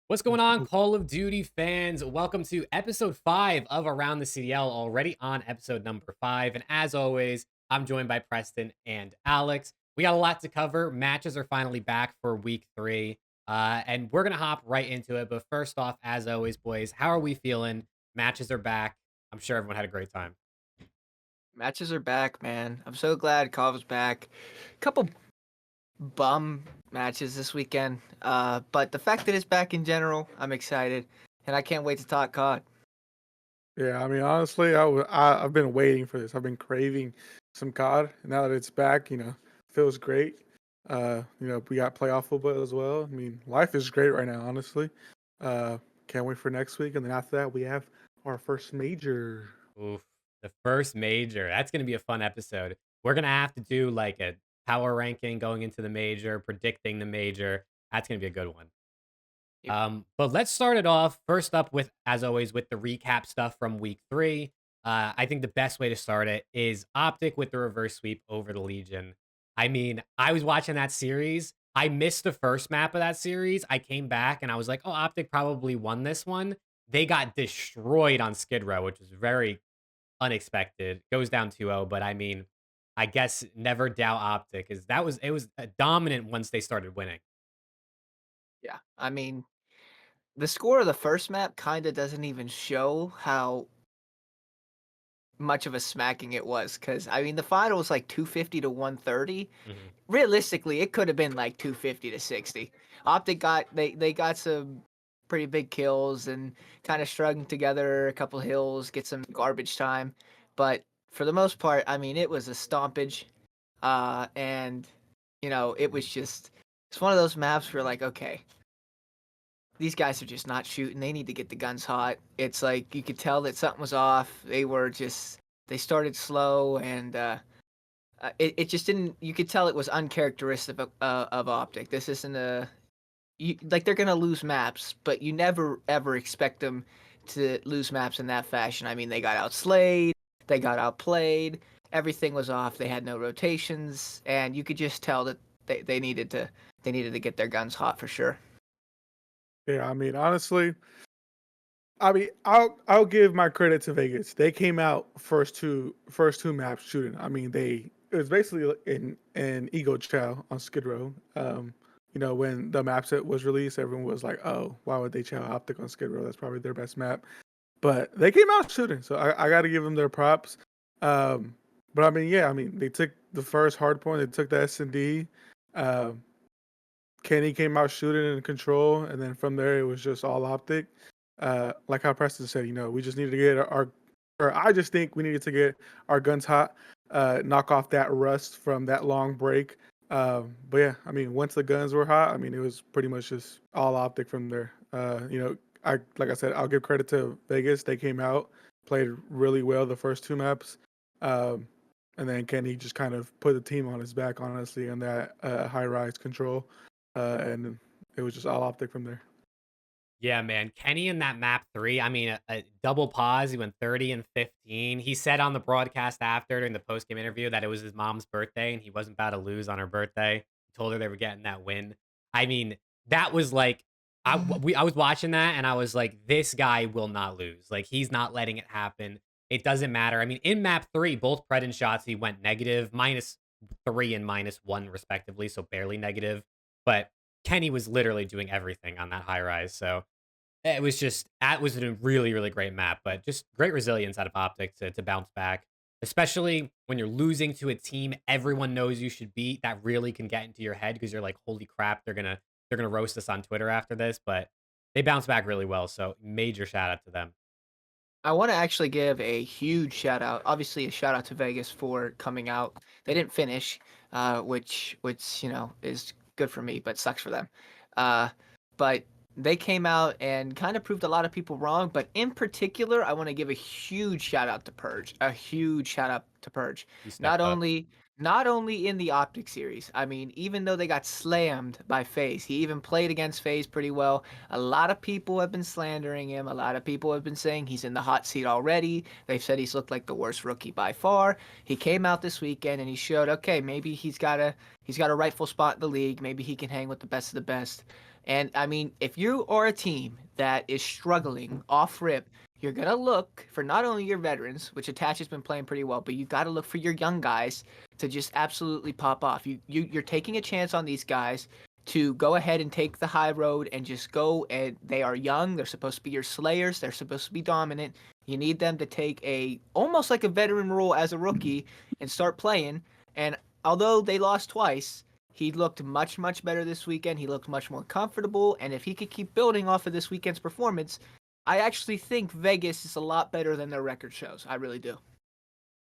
What's going on, Call of Duty fans? Welcome to episode 5 of Around the CDL, already on episode number 5. And as always, I'm joined by Preston and Alex. We got a lot to cover. Matches are finally back for week 3. And we're going to hop right into it. But first off, as always, boys, how are we feeling? Matches are back. I'm sure everyone had a great time. Matches are back, man. I'm so glad COV's back. Couple bum matches this weekend, but the fact that it's back in general, I'm excited, and I can't wait to talk COD. Yeah, I mean, honestly, I've been waiting for this. I've been craving some COD. And now that it's back, feels great. We got playoff football as well. I mean, life is great right now, honestly. Uh, can't wait for next week. And then after that, we have our first major. Oof, the first major. That's going to be a fun episode. We're going to have to do like a power ranking going into the major, predicting the major. That's going to be a good one. Yep. But let's start it off first up with, as always, with the recap stuff from week 3. I think the best way to start it is OpTic with the reverse sweep over the Legion. I mean, I was watching that series. I missed the first map of that series. I came back and I was like, oh, OpTic probably won this one. They got destroyed on Skid Row, which was very unexpected. Goes down 2-0, but I mean, I guess never doubt OpTic, because it was dominant once they started winning. Yeah, I mean, the score of the first map kind of doesn't even show how much of a smacking it was, because I mean, the final was like 250 to 130. Mhm. Realistically, it could have been like 250 to 60. OpTic they got some pretty big kills and kind of strung together a couple hills, get some garbage time. But for the most part, I mean, it was a stompage. And it was just it's one of those maps where like, okay, these guys are just not shooting. They need to get the guns hot. It's like you could tell that something was off. They started slow, and it just didn't. You could tell it was uncharacteristic of OpTic. This isn't like they're gonna lose maps, but you never ever expect them to lose maps in that fashion. I mean, they got outslayed, they got outplayed, everything was off. They had no rotations, and you could just tell that they needed to get their guns hot for sure. Yeah, I mean, honestly, I'll give my credit to Vegas. They came out first two maps shooting. I mean, it was basically an ego chow on Skid Row. When the map set was released, everyone was like, "Oh, why would they chow OpTic on Skid Row? That's probably their best map." But they came out shooting, so I got to give them their props. But I mean, yeah, I mean, they took the first hard point. They took the S&D. Um, Kenny came out shooting in control, and then from there it was just all OpTic. Like how Preston said, we just needed to get or I just think we needed to get our guns hot, knock off that rust from that long break. But yeah, I mean, once the guns were hot, I mean, it was pretty much just all OpTic from there. Like I said, I'll give credit to Vegas. They came out, played really well the first two maps. Um, and then Kenny just kind of put the team on his back, honestly, in that high rise control. And it was just all OpTic from there. Yeah, man. Kenny in that map 3, I mean, a double pause. He went 30 and 15. He said on the broadcast after, during the post-game interview, that it was his mom's birthday and he wasn't about to lose on her birthday. He told her they were getting that win. I mean, that was like, I was watching that and I was like, this guy will not lose. Like, he's not letting it happen. It doesn't matter. I mean, in map 3, both Pred and Shotzzy went negative, -3 and -1 respectively, so barely negative. But Kenny was literally doing everything on that high rise. So that was a really, really great map, but just great resilience out of OpTic to bounce back, especially when you're losing to a team everyone knows you should beat. That really can get into your head because you're like, holy crap, they're gonna roast us on Twitter after this. But they bounce back really well. So major shout out to them. I want to actually give a huge shout out, obviously a shout out to Vegas for coming out. They didn't finish, which is good for me, but sucks for them. Uh, but they came out and kind of proved a lot of people wrong. But in particular, I want to give a huge shout out to Purge. A huge shout out to Purge. He stepped Not up. only not only in the OpTic series. I mean, even though they got slammed by FaZe, he even played against FaZe pretty well. A lot of people have been slandering him. A lot of people have been saying he's in the hot seat already. They've said he's looked like the worst rookie by far. He came out this weekend and he showed, okay, maybe he's got a rightful spot in the league. Maybe he can hang with the best of the best. And I mean, if you are a team that is struggling off rip, you're going to look for not only your veterans, which Attach has been playing pretty well, but you got to look for your young guys to just absolutely pop off. You're taking a chance on these guys to go ahead and take the high road and just go. And they are young. They're supposed to be your slayers. They're supposed to be dominant. You need them to take almost like a veteran role as a rookie and start playing. And although they lost twice, he looked much, much better this weekend. He looked much more comfortable. And if he could keep building off of this weekend's performance, I actually think Vegas is a lot better than their record shows. I really do.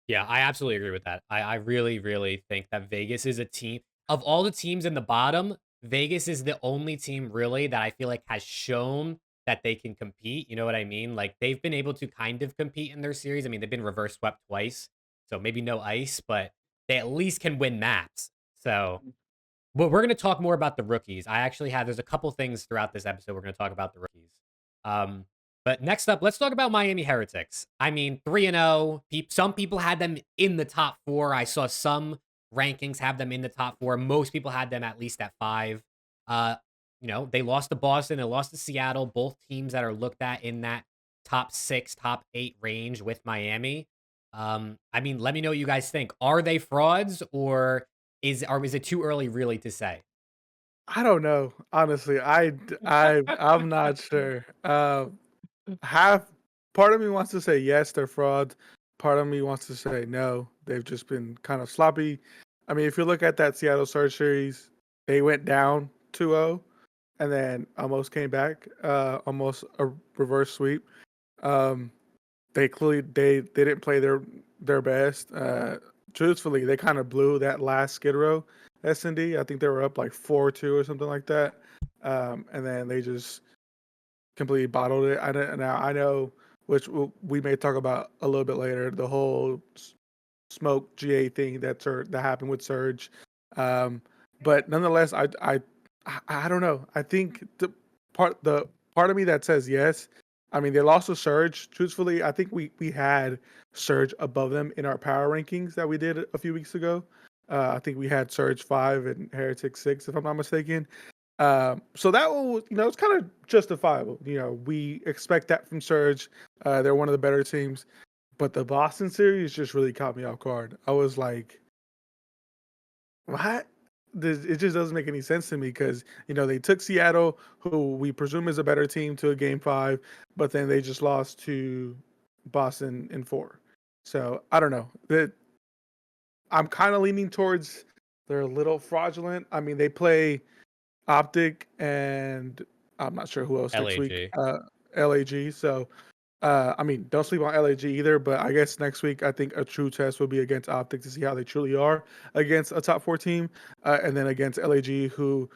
Yeah, I absolutely agree with that. I really, really think that Vegas is a team of all the teams in the bottom. Vegas is the only team really that I feel like has shown that they can compete. You know what I mean? Like they've been able to kind of compete in their series. I mean, they've been reverse swept twice, so maybe no ice, but they at least can win maps. So, but we're going to talk more about the rookies. There's a couple things throughout this episode we're going to talk about the rookies. Um, but next up, let's talk about Miami Heretics. I mean, 3-0. Some people had them in the top 4. I saw some rankings have them in the top 4. Most people had them at least at 5. Uh, they lost to Boston, they lost to Seattle, both teams that are looked at in that top 6, top 8 range with Miami. I mean, let me know what you guys think. Are they frauds or is it too early really to say? I don't know. Honestly, I'm not sure. Half part of me wants to say yes, they're frauds. Part of me wants to say no, they've just been kind of sloppy. I mean, if you look at that Seattle Surge series, they went down 2-0 and then almost came back, almost a reverse sweep. Um, they clearly they didn't play their best. Truthfully, they kind of blew that last Skid Row S&D. I think they were up like 4-2 or something like that. And then they just completely bottled it. I know, which we may talk about a little bit later, the whole smoke GA thing that happened with Surge. But nonetheless, I don't know. I think the part of me that says yes. I mean, they lost to Surge. Truthfully, I think we had Surge above them in our power rankings that we did a few weeks ago. I think we had Surge 5 and Heretic 6, if I'm not mistaken. So that one was, it's kind of justifiable. We expect that from Surge. They're one of the better teams. But the Boston series just really caught me off guard. I was like, what? It just doesn't make any sense to me because, they took Seattle, who we presume is a better team, to a game 5, but then they just lost to Boston in 4. So I don't know. I'm kind of leaning towards they're a little fraudulent. I mean, they play OpTic and I'm not sure who else next week. LAG. So I mean, don't sleep on LAG either, but I guess next week I think a true test will be against OpTic to see how they truly are against a top 4 team, and then against LAG, who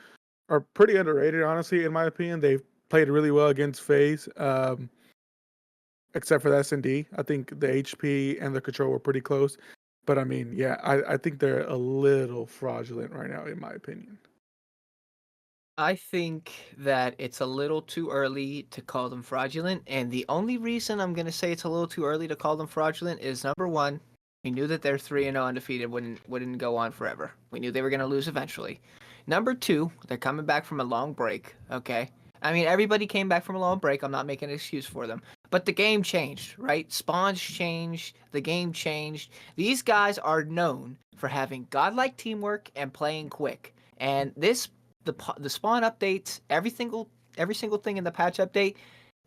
are pretty underrated, honestly, in my opinion. They've played really well against FaZe, except for the S&D. I think the HP and the control were pretty close, but I mean, yeah, I think they're a little fraudulent right now, in my opinion. I think that it's a little too early to call them fraudulent, and the only reason I'm going to say it's a little too early to call them fraudulent is, number one, we knew that their 3-0 undefeated wouldn't go on forever. We knew they were going to lose eventually. Number two, they're coming back from a long break, okay? I mean, everybody came back from a long break. I'm not making an excuse for them. But the game changed, right? Spawns changed. The game changed. These guys are known for having godlike teamwork and playing quick. And the spawn updates, every single thing in the patch update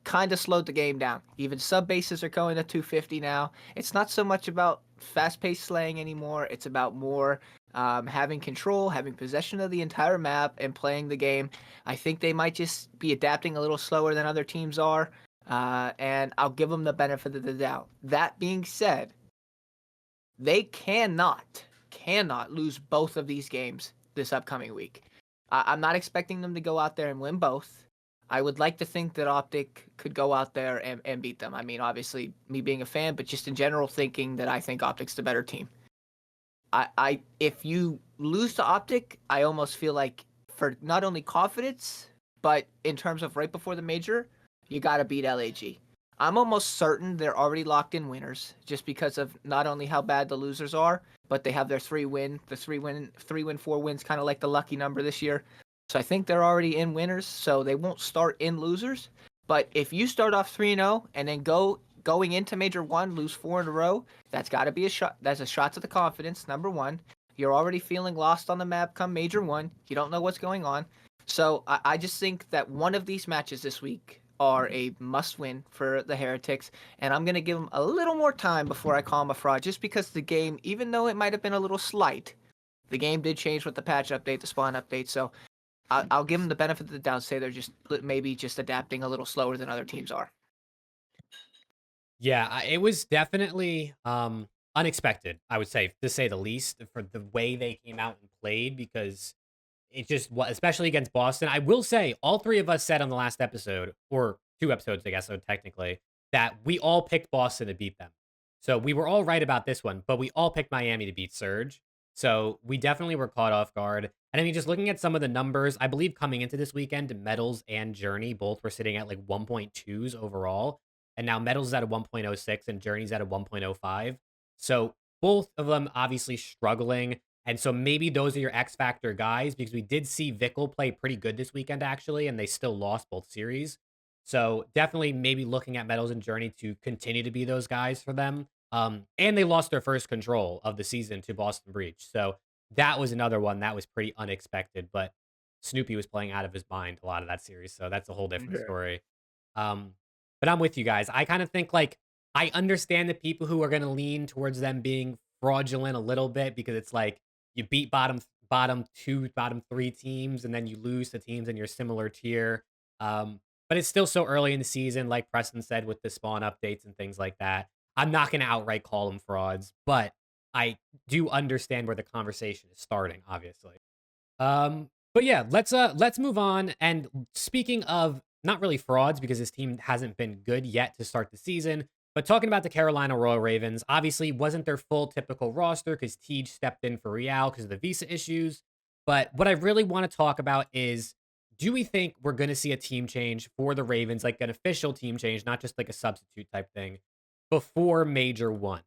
kind of slowed the game down. Even sub bases are going to 250 now. It's not so much about fast-paced slaying anymore. It's about more having control, having possession of the entire map, and playing the game. I think they might just be adapting a little slower than other teams are, and I'll give them the benefit of the doubt. That being said, they cannot lose both of these games this upcoming week. I'm not expecting them to go out there and win both. I would like to think that OpTic could go out there and beat them. I mean, obviously, me being a fan, but just in general thinking that I think OpTic's the better team. If you lose to OpTic, I almost feel like for not only confidence, but in terms of right before the major, you got to beat LAG. I'm almost certain they're already locked in winners just because of not only how bad the losers are, but they have their 3 win, 4 wins, kind of like the lucky number this year. So I think they're already in winners, so they won't start in losers. But if you start off 3-0 and then going into Major 1, lose 4 in a row, that's got to be a shot. That's a shot to the confidence, number one. You're already feeling lost on the map come Major 1. You don't know what's going on. So I just think that one of these matches this week are a must-win for the Heretics, and I'm going to give them a little more time before I call them a fraud, just because the game, even though it might have been a little slight, the game did change with the patch update, the spawn update, so I'll give them the benefit of the doubt, say they're just maybe just adapting a little slower than other teams are. Yeah, it was definitely unexpected, I would say, to say the least, for the way they came out and played, because it just especially against Boston. I will say all three of us said on the last episode, or 2 episodes, I guess, so technically, that we all picked Boston to beat them. So we were all right about this one, but we all picked Miami to beat Surge. So we definitely were caught off guard. And I mean, just looking at some of the numbers, I believe coming into this weekend, Metals and Journey both were sitting at like 1.2s overall. And now Metals is at a 1.06 and Journey's at a 1.05. So both of them obviously struggling. And so maybe those are your X Factor guys, because we did see Vickle play pretty good this weekend, actually, and they still lost both series. So definitely maybe looking at Metals and Journey to continue to be those guys for them. And they lost their first control of the season to Boston Breach. So that was another one that was pretty unexpected, but Snoopy was playing out of his mind a lot of that series. So that's a whole different Yeah. story. But I'm with you guys. I kind of think like I understand the people who are going to lean towards them being fraudulent a little bit, because it's like you beat bottom two, bottom three teams, and then you lose to teams in your similar tier. But it's still so early in the season, like Preston said, with the spawn updates and things like that. I'm not going to outright call them frauds, but I do understand where the conversation is starting, obviously. But yeah, let's move on. And speaking of not really frauds, because this team hasn't been good yet to start the season, but talking about the Carolina Royal Ravens, obviously wasn't their full typical roster because Tej stepped in for Real because of the visa issues. But what I really want to talk about is, do we think we're going to see a team change for the Ravens, like an official team change, not just like a substitute type thing, before Major 1?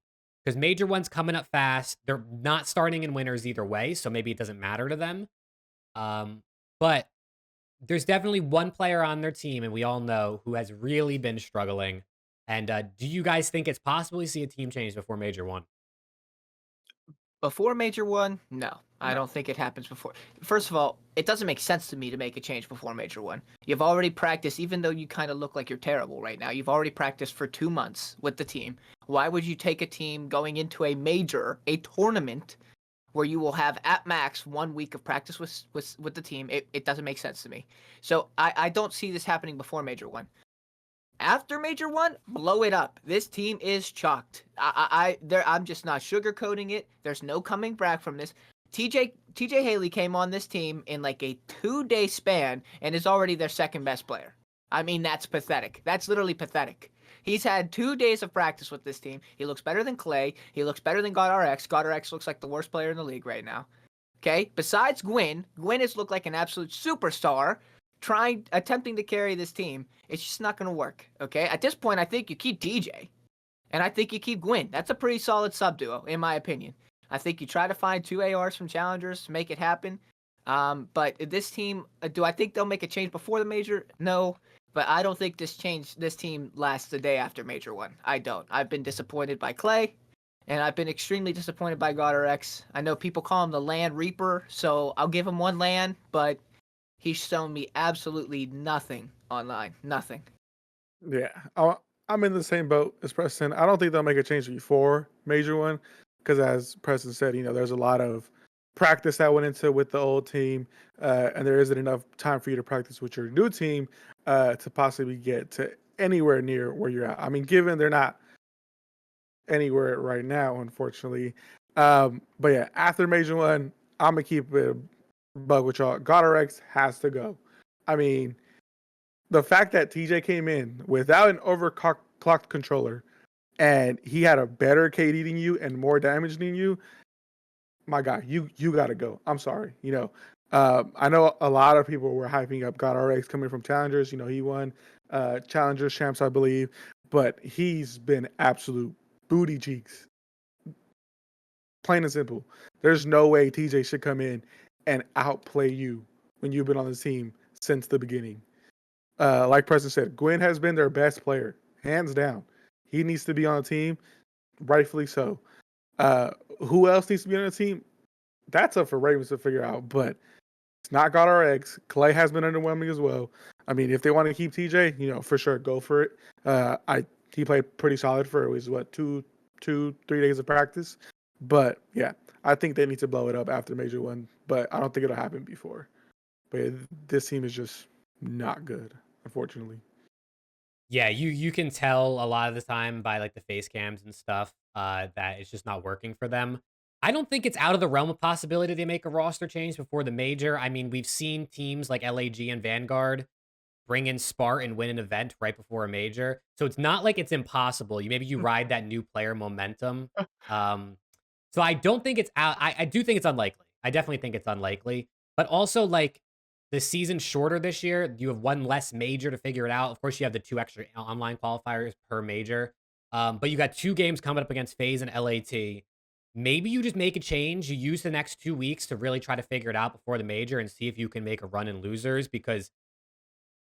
Because Major 1's coming up fast. They're not starting in winners either way, so maybe it doesn't matter to them. But there's definitely one player on their team, and we all know, who has really been struggling. And do you guys think it's possible to see a team change before Major 1? Before Major 1, no. I No. don't think it happens before. First of all, it doesn't make sense to me to make a change before Major 1. You've already practiced, even though you kind of look like you're terrible right now, you've already practiced for 2 months with the team. Why would you take a team going into a major, a tournament, where you will have at max 1 week of practice with the team? It doesn't make sense to me. So I don't see this happening before Major 1. After Major 1, blow it up. This team is chalked. I'm just not sugarcoating it. There's no coming back from this. TJ Haley came on this team in like a 2-day span and is already their second best player. I mean, that's pathetic. That's literally pathetic. He's had 2 days of practice with this team. He looks better than Clay. He looks better than GodRx. GodRx looks like the worst player in the league right now. Okay? Besides Gwyn has looked like an absolute superstar, attempting to carry this team. It's just not going to work. Okay? At this point, I think you keep DJ, and I think you keep Gwyn. That's a pretty solid sub duo, in my opinion. I think you try to find 2 ARs from challengers to make it happen. But this team, do I think they'll make a change before the major? No. But I don't think this team lasts the day after Major 1. I don't. I've been disappointed by Clay, and I've been extremely disappointed by GodRx. I know people call him the Land Reaper, so I'll give him 1 land, but he's shown me absolutely nothing online. Nothing. Yeah, I'm in the same boat as Preston. I don't think they'll make a change before Major 1, because as Preston said, there's a lot of practice that went into with the old team, and there isn't enough time for you to practice with your new team to possibly get to anywhere near where you're at. I mean, given they're not anywhere right now, unfortunately. But yeah, after Major 1, I'm gonna keep it a bug with y'all. GodRx has to go. I mean, the fact that TJ came in without an overclocked controller and he had a better KD than you and more damage than you, my guy, you gotta go. I'm sorry. I know a lot of people were hyping up GodRx coming from Challengers. He won Challengers champs, I believe, but he's been absolute booty cheeks. Plain and simple. There's no way TJ should come in and outplay you when you've been on the team since the beginning. Like Preston said, Gwyn has been their best player, hands down. He needs to be on the team, rightfully so. Who else needs to be on the team? That's up for Ravens to figure out, but it's not got our eggs. Clay has been underwhelming as well. I mean, if they want to keep TJ, for sure, go for it. He played pretty solid for what 3 days of practice, but yeah, I think they need to blow it up after Major One, but I don't think it'll happen before. But yeah, this team is just not good, unfortunately. Yeah, you can tell a lot of the time by like the face cams and stuff that it's just not working for them. I don't think it's out of the realm of possibility they make a roster change before the major. I mean, we've seen teams like LAG and Vanguard bring in Spart and win an event right before a major. So it's not like it's impossible. Maybe you ride that new player momentum. Um, so I don't think it's out. I do think it's unlikely. I definitely think it's unlikely. But also, like, the season's shorter this year. You have one less major to figure it out. Of course, you have the 2 extra online qualifiers per major. But you got 2 games coming up against FaZe and LAT. Maybe you just make a change. You use the next 2 weeks to really try to figure it out before the major and see if you can make a run in losers, because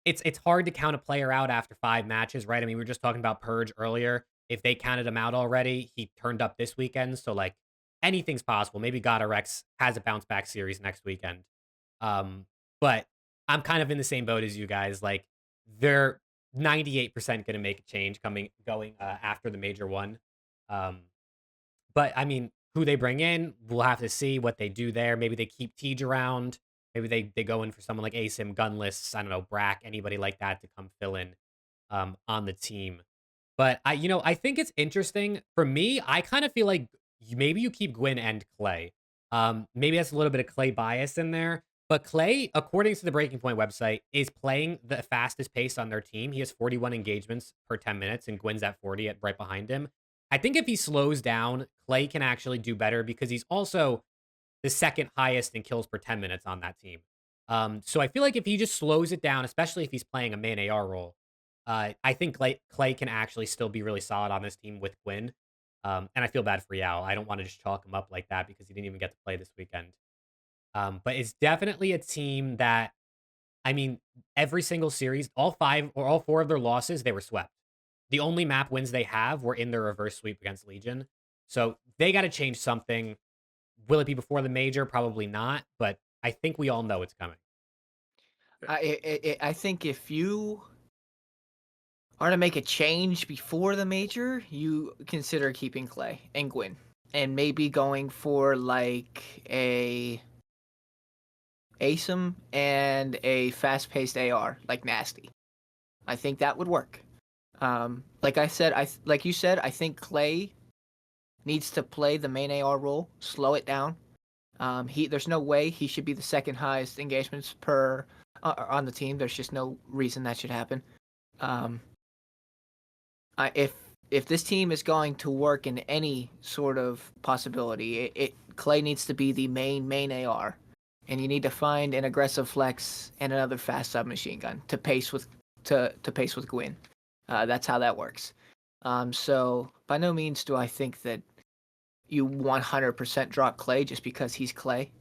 it's hard to count a player out after 5 matches, right? I mean, we were just talking about Purge earlier. If they counted him out already, he turned up this weekend. So, like, anything's possible. Maybe GodRx has a bounce back series next weekend. Um, but I'm kind of in the same boat as you guys. Like, they're 98% going to make a change going after the major one. Um, but I mean, who they bring in, we'll have to see what they do there. Maybe they keep Tej around. Maybe they go in for someone like Asim, Gunless, I don't know, Brack, anybody like that to come fill in on the team. But I think it's interesting. For me, I kind of feel like maybe you keep Gwyn and Clay. Maybe that's a little bit of Clay bias in there. But Clay, according to the Breaking Point website, is playing the fastest pace on their team. He has 41 engagements per 10 minutes, and Gwyn's at 40 right behind him. I think if he slows down, Clay can actually do better because he's also the second highest in kills per 10 minutes on that team. So I feel like if he just slows it down, especially if he's playing a main AR role, I think Clay can actually still be really solid on this team with Gwyn. And I feel bad for Yao. I don't want to just chalk him up like that because he didn't even get to play this weekend. But it's definitely a team that, I mean, every single series, all 5 or all 4 of their losses, they were swept. The only map wins they have were in their reverse sweep against Legion. So they got to change something. Will it be before the major? Probably not, but I think we all know it's coming. I think if you are to make a change before the major, you consider keeping Clay and Gwyn, and maybe going for like a ASIM and a fast-paced AR like Nasty. I think that would work. Like I said, like you said, I think Clay needs to play the main AR role, slow it down. There's no way he should be the second highest engagements per on the team. There's just no reason that should happen. If this team is going to work in any sort of possibility, Clay needs to be the main AR, and you need to find an aggressive flex and another fast submachine gun to pace with Gwyn. That's how that works. So by no means do I think that you 100% drop Clay just because he's Clay,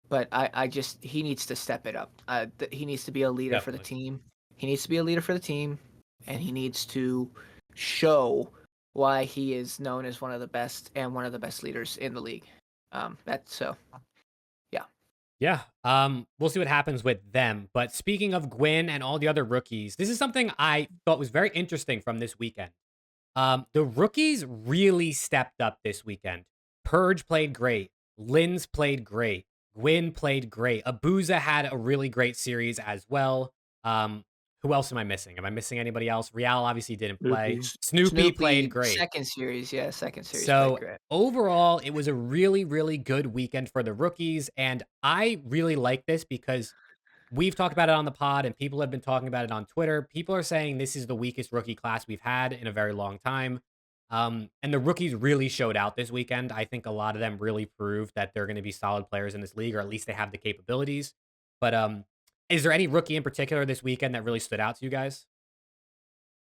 but he needs to step it up. He needs to be a leader for the team. He needs to be a leader for the team, and he needs to show why he is known as one of the best and one of the best leaders in the league. Yeah. We'll see what happens with them. But speaking of Gwyn and all the other rookies, this is something I thought was very interesting from this weekend. The rookies really stepped up this weekend. Purge played great. Linz played great. Gwyn played great. Abuza had a really great series as well. Who else am I missing? Am I missing anybody else? Real obviously didn't play. Snoopy played great. Second series played great. Overall, it was a really, really good weekend for the rookies. And I really like this because we've talked about it on the pod and people have been talking about it on Twitter. People are saying this is the weakest rookie class we've had in a very long time. And the rookies really showed out this weekend. I think a lot of them really proved that they're going to be solid players in this league, or at least they have the capabilities. But is there any rookie in particular this weekend that really stood out to you guys?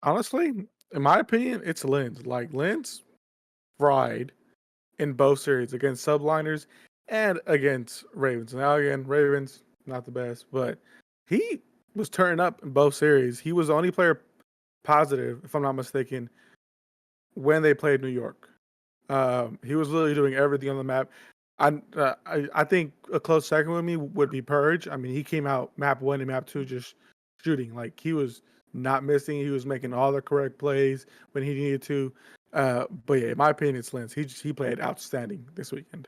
Honestly, in my opinion, it's Linz. Like, Linz fried in both series against subliners and against Ravens. Now again, Ravens not the best, but he was turning up in both series. He was the only player positive, if I'm not mistaken, when they played New York. He was literally doing everything on the map. I think a close second with me would be Purge. I mean, he came out map 1 and map 2 just shooting. Like, he was not missing. He was making all the correct plays when he needed to. But yeah, in my opinion, it's Lens. He played outstanding this weekend.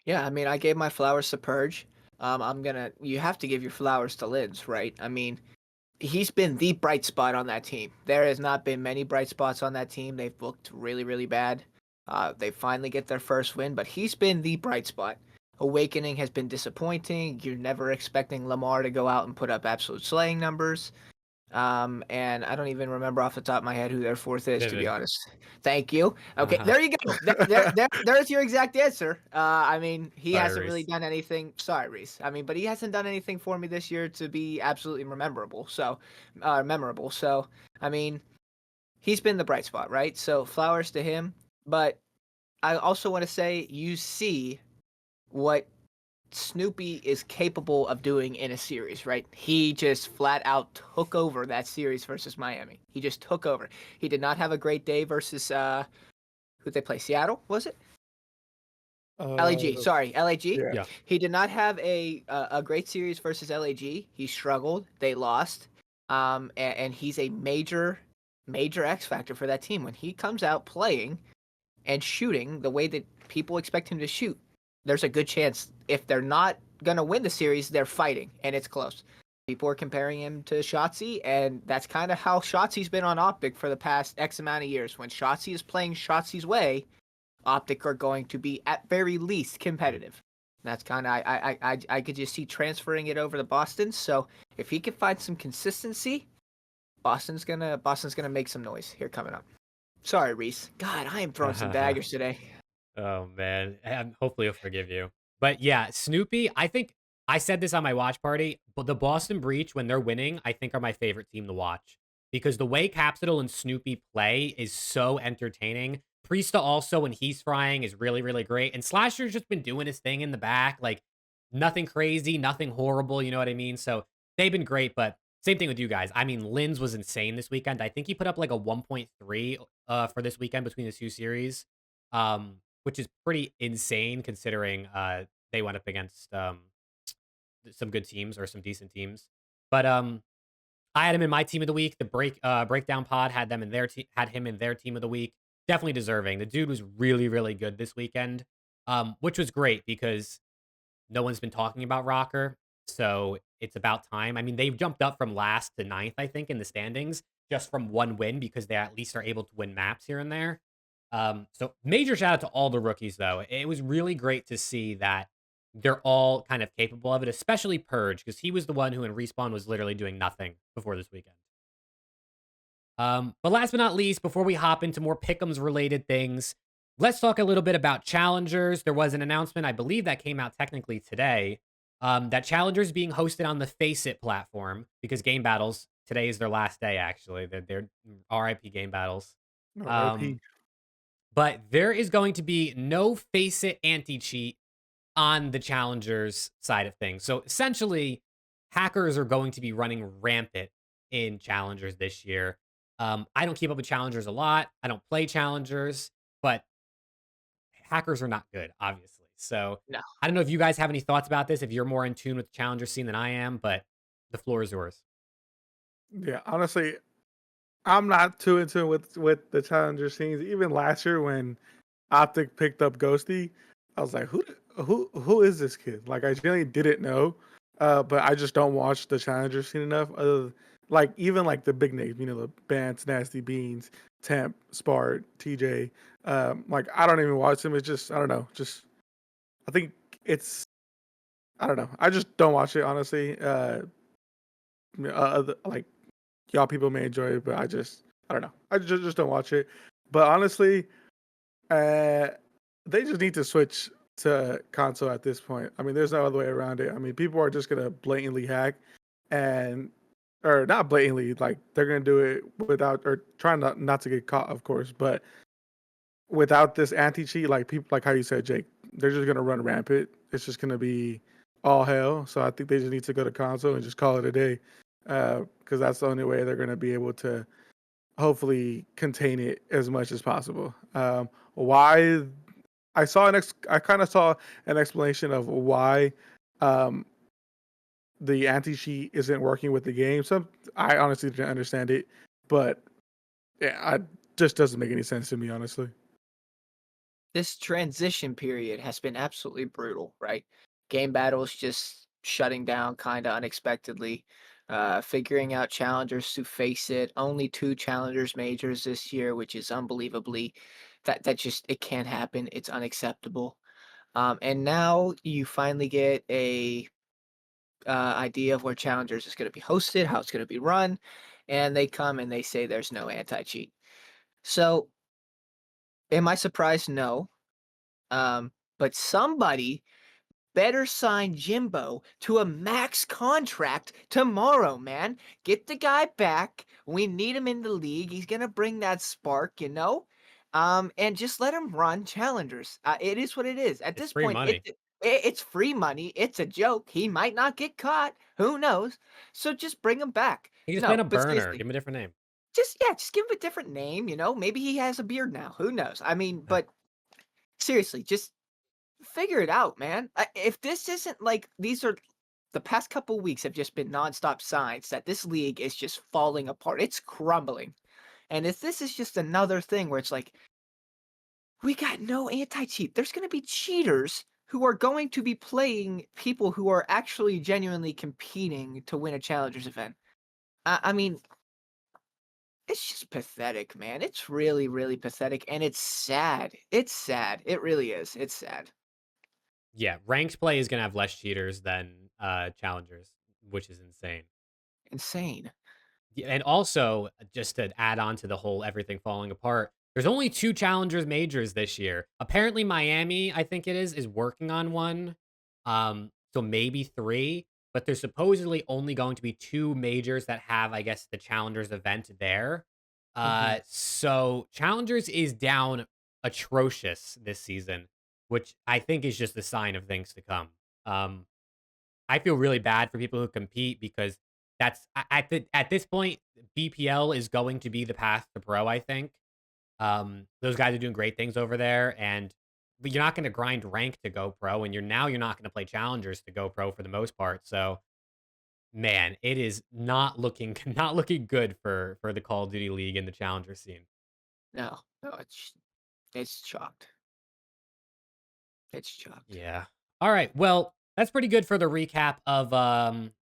Yeah, I mean, I gave my flowers to Purge. You have to give your flowers to Linz, right? I mean, he's been the bright spot on that team. There has not been many bright spots on that team. They've looked really, really bad. They finally get their first win, but he's been the bright spot. Awakening has been disappointing. You're never expecting Lamar to go out and put up absolute slaying numbers. And I don't even remember off the top of my head who their fourth is, to be honest. Thank you. Okay, there you go. There's your exact answer. I mean, he Sorry, hasn't really Reese. done anything. Sorry, Reese. I mean, but he hasn't done anything for me this year to be absolutely memorable. So, I mean, he's been the bright spot, right? So, flowers to him. But I also want to say, you see what Snoopy is capable of doing in a series, right? He just flat out took over that series versus Miami. He just took over. He did not have a great day versus who they play? Seattle, was it? LAG. Sorry, LAG. Yeah. He did not have a great series versus LAG. He struggled. They lost. And he's a major X factor for that team when he comes out playing and shooting the way that people expect him to shoot. There's a good chance if they're not going to win the series, they're fighting, and it's close. People are comparing him to Shotzzy, and that's kind of how Shotzi's been on OpTic for the past X amount of years. When Shotzzy is playing Shotzi's way, OpTic are going to be, at very least, competitive. That's kind of, I could just see transferring it over to Boston. So if he can find some consistency, Boston's gonna make some noise here coming up. Sorry, Reese. God, I am throwing some daggers today. Oh man, hopefully he'll forgive you. But yeah, Snoopy, I think I said this on my watch party, but the Boston Breach, when they're winning, I think are my favorite team to watch because the way Capsidal and Snoopy play is so entertaining. Priesta also, when he's frying, is really, really great. And Slasher's just been doing his thing in the back, like nothing crazy, nothing horrible. You know what I mean? So they've been great, but same thing with you guys. I mean, Linz was insane this weekend. I think he put up like a 1.3 for this weekend between the two series. Which is pretty insane considering they went up against some good teams or some decent teams. But I had him in my team of the week. The breakdown pod had them in had him in their team of the week. Definitely deserving. The dude was really, really good this weekend, which was great because no one's been talking about Rocker. So it's about time. I mean, they've jumped up from last to ninth, I think, in the standings just from one win because they at least are able to win maps here and there. So major shout out to all the rookies, though. It was really great to see that they're all kind of capable of it, especially Purge, because he was the one who in Respawn was literally doing nothing before this weekend. But last but not least, before we hop into more Pick'ems related things, let's talk a little bit about Challengers. There was an announcement, I believe, that came out technically today, that Challengers being hosted on the Faceit platform because Game Battles, today is their last day, actually. They're RIP Game Battles. RIP. But there is going to be no Faceit anti-cheat on the Challengers side of things. So essentially, hackers are going to be running rampant in Challengers this year. I don't keep up with Challengers a lot. I don't play Challengers, but hackers are not good, obviously. So No. I don't know if you guys have any thoughts about this, if you're more in tune with the Challenger scene than I am, but the floor is yours. Yeah, honestly, I'm not too in tune with the challenger scenes. Even last year when OpTic picked up Ghosty, I was like, who is this kid? Like, I generally didn't know, but I just don't watch the challenger scene enough. Like even like the big names, you know, the Bants, Nasty Beans, Temp, Spart, TJ. Like I don't even watch them. It's just I don't know. Just I think it's I don't know. I just don't watch it honestly. Like y'all people may enjoy it, but I don't know. I just don't watch it. But honestly, they just need to switch to console at this point. I mean, there's no other way around it. I mean, people are just gonna blatantly hack, or not blatantly, like they're gonna do it without or trying not to get caught, of course, but without this anti cheat, like people like how you said, Jake, they're just gonna run rampant. It's just gonna be all hell. So I think they just need to go to console and just call it a day, because that's the only way they're going to be able to hopefully contain it as much as possible. Why I kind of saw an explanation of why um, the anti cheat isn't working with the game. I honestly didn't understand it, but yeah, I just doesn't make any sense to me, honestly. This transition period has been absolutely brutal, right? Game battles just shutting down kind of unexpectedly. Figuring out challengers to face it. Only two challengers majors this year, which is unbelievably that just it can't happen. It's unacceptable. And now you finally get a idea of where challengers is going to be hosted, how it's going to be run, and they come and they say there's no anti cheat. So, am I surprised? No. But somebody better sign Jimbo to a max contract tomorrow, man. Get the guy back. We need him in the league. He's gonna bring that spark, you know. And just let him run challengers. It is what it is. At It's this free point, money. it's free money. It's a joke. He might not get caught. Who knows? So just bring him back. He just playing No, a but burner. seriously, Give him a different name. just give him a different name. You know, maybe he has a beard now. Who knows? I mean, but seriously, just figure it out, man. If this isn't like these are the past couple weeks have just been nonstop signs that this league is just falling apart. It's crumbling. And if this is just another thing where it's like, we got no anti cheat, there's going to be cheaters who are going to be playing people who are actually genuinely competing to win a challengers event. I mean, it's just pathetic, man. It's really, really pathetic. And it's sad. It's sad. It really is. It's sad. Yeah, ranked play is gonna have less cheaters than challengers, which is insane. Insane. Yeah, and also, just to add on to the whole everything falling apart, there's only 2 challengers majors this year. Apparently, Miami, I think it is working on one. So maybe 3, but there's supposedly only going to be 2 majors that have, I guess, the challengers event there. Hmm. So challengers is down atrocious this season, which I think is just a sign of things to come. Um, I feel really bad for people who compete because that's at this point, BPL is going to be the path to pro, I think. Those guys are doing great things over there, but you're not going to grind rank to go pro, and you're not going to play challengers to go pro for the most part. So, man, it is not looking not looking good for the Call of Duty League and the challenger scene. No, no, it's shocked. It's shocked. Yeah. All right. Well, that's pretty good for the recap of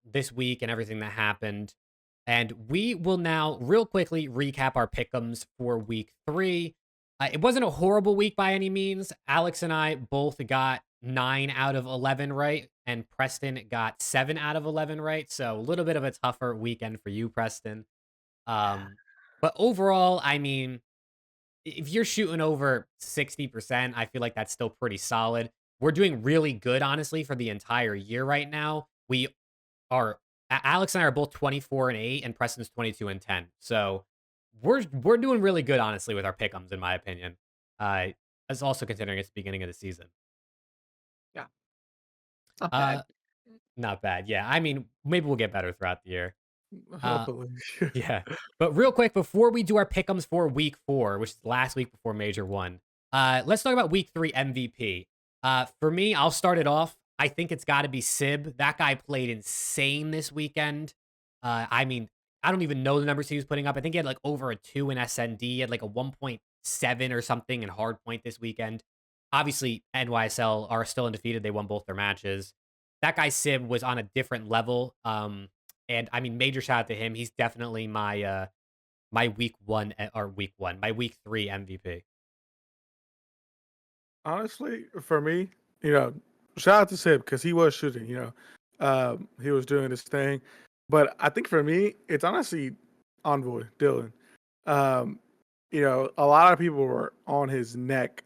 this week and everything that happened. And we will now real quickly recap our pick'ems for week 3. It wasn't a horrible week by any means. Alex and I both got 9 out of 11 right, and Preston got 7 out of 11 right. So a little bit of a tougher weekend for you, Preston. Yeah. But overall, I mean, if you're shooting over 60%, I feel like that's still pretty solid. We're doing really good, honestly, for the entire year right now. We are Alex and I are both 24 and 8, and Preston's 22 and 10. So we're doing really good, honestly, with our pick'ems, in my opinion. As also considering it's the beginning of the season. Yeah. Not Uh, bad. not bad. Yeah, I mean, maybe we'll get better throughout the year. Uh, Hopefully. Yeah. But real quick, before we do our pick'ems for week 4, which is last week before Major 1, let's talk about week 3 MVP. For me, I'll start it off. I think it's got to be Sib. That guy played insane this weekend. I mean, I don't even know the numbers he was putting up. I think he had like over a 2 in SND. He had like a 1.7 or something in hardpoint this weekend. Obviously, NYSL are still undefeated. They won both their matches. That guy Sib was on a different level. And I mean, major shout out to him. He's definitely my my week 3 MVP. Honestly, for me, you know, shout out to Sib because he was shooting. He was doing his thing. But I think for me, it's honestly Envoy Dylan. Um, a lot of people were on his neck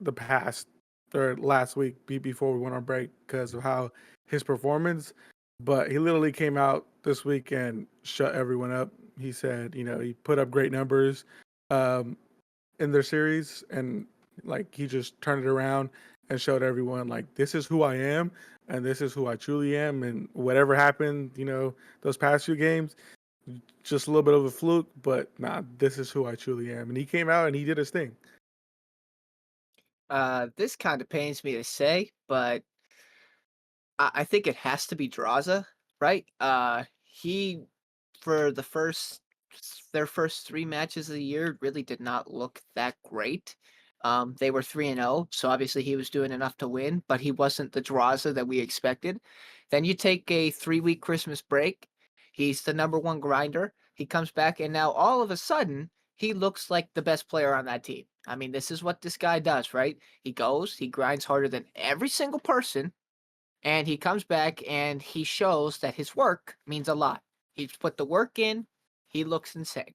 the past or last week before we went on break because of how his performance. But he literally came out this week and shut everyone up. He said, he put up great numbers um, in their series, and like he just turned it around and showed everyone like this is who I am and this is who I truly am. And whatever happened, those past few games, just a little bit of a fluke, but nah, this is who I truly am. And he came out and he did his thing. This kind of pains me to say, but I think it has to be Draza, right? He for their first 3 matches of the year really did not look that great. They were 3-0, so obviously he was doing enough to win, but he wasn't the Draza that we expected. Then you take a 3-week Christmas break. He's the number one grinder. He comes back, and now all of a sudden he looks like the best player on that team. I mean, this is what this guy does, right? He grinds harder than every single person, and he comes back and he shows that his work means a lot. He's put the work in. He looks insane.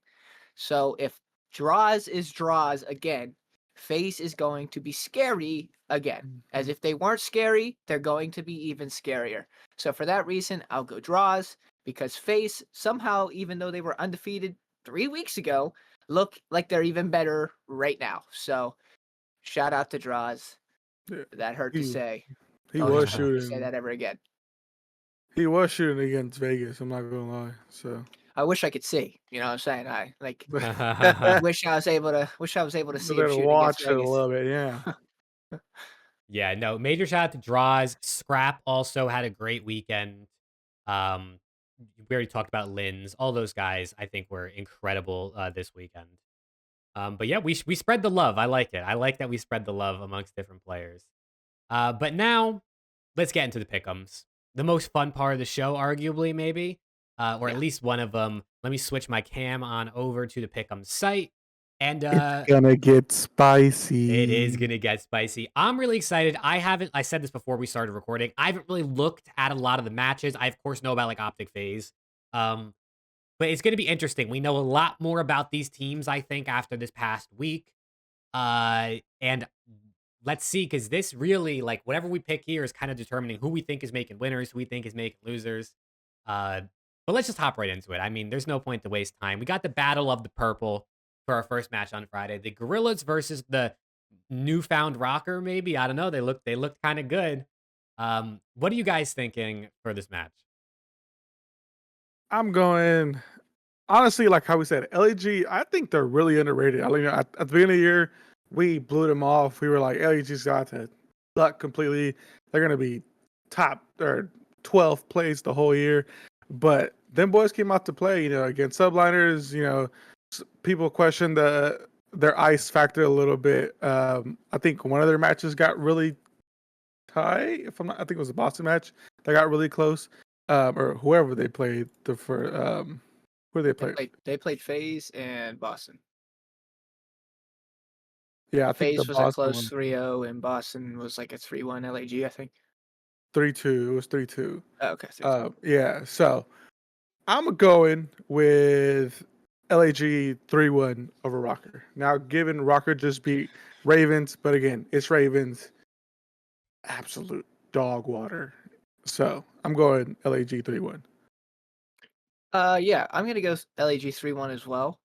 So if draws is draws again, FaZe is going to be scary again. As if they weren't scary, they're going to be even scarier. So for that reason, I'll go draws because FaZe somehow, even though they were undefeated 3 weeks ago, look like they're even better right now. So shout out to draws. Yeah, That hurt to he say. he Don't was expect me to say shooting. that ever again. He was shooting against Vegas. I'm not gonna lie. So I wish I could see. You know what I'm saying? I like but wish I was able to see him then shoot against watch it a Vegas. little bit. Yeah. Yeah, no, major shout out to Draws. Scrap also had a great weekend. Um, we already talked about Lins. All those guys, I think, were incredible this weekend. But yeah, we spread the love. I like it. I like that we spread the love amongst different players. But now, let's get into the pick'ems. The most fun part of the show, arguably, maybe, or at Yeah. least one of them. Let me switch my cam on over to the pick'em site, and It's gonna get it is spicy. gonna get spicy. I'm really excited. I said this before we started recording. I haven't really looked at a lot of the matches. I of course know about like OpTic phase. Um, but it's gonna be interesting. We know a lot more about these teams, I think, after this past week. And let's see, because this really, like, whatever we pick here is kind of determining who we think is making winners, who we think is making losers. Uh, but let's just hop right into it. I mean, there's no point to waste time. We got the Battle of the Purple for our first match on Friday. The Gorillas versus the newfound Rocker, maybe. I don't know. They looked kind of good. What are you guys thinking for this match? I'm going honestly, like how we said, LEG. I think they're really underrated. I mean, at the beginning of the year, we blew them off. We were like, LEG's got to suck completely. They're gonna be top or 12th place the whole year. But them boys came out to play. Against subliners. People question their ice factor a little bit. I think one of their matches got really tight. If I'm not, I think it was a Boston match. They got really close. Or whoever they played the for who they played. They played FaZe and Boston. Yeah, I think the FaZe was a Boston close one 3-0 and Boston was like a 3-1 LAG, I think. 3-2. It was 3-2. Oh, okay, 3-2. Yeah. So I'm going with LAG 3-1 over Rocker. Now, given Rocker just beat Ravens, but again, it's Ravens, absolute dog water. So I'm going LAG 3-1. Yeah, I'm gonna go LAG 3-1 as well.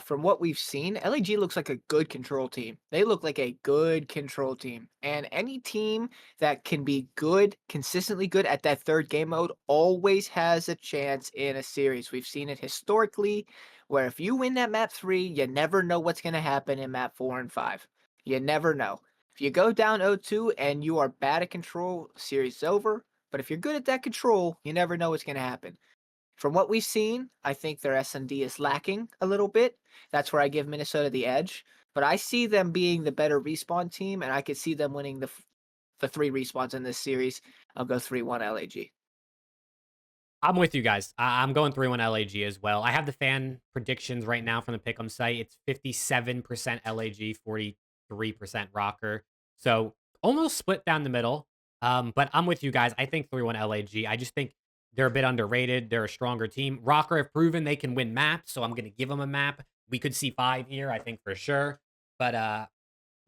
From what we've seen, LAG looks like a good control team. They look like a good control team. And any team that can be good, consistently good at that third game mode always has a chance in a series. We've seen it historically, where if you win that map 3, you never know what's gonna happen in map 4 and 5. You never know. If you go down 0-2 and you are bad at control, series is over. But if you're good at that control, you never know what's gonna happen. From what we've seen, I think their S&D is lacking a little bit. That's where I give Minnesota the edge. But I see them being the better respawn team, and I could see them winning the 3 respawns in this series. I'll go 3-1 LAG. I'm with you guys. I'm going 3-1 LAG as well. I have the fan predictions right now from the Pick'em site. It's 57% LAG, 43% Rocker. So almost split down the middle. But I'm with you guys. I think 3-1 LAG. I just think they're a bit underrated. They're a stronger team. Rocker have proven they can win maps, so I'm going to give them a map. We could see 5 here, I think for sure. But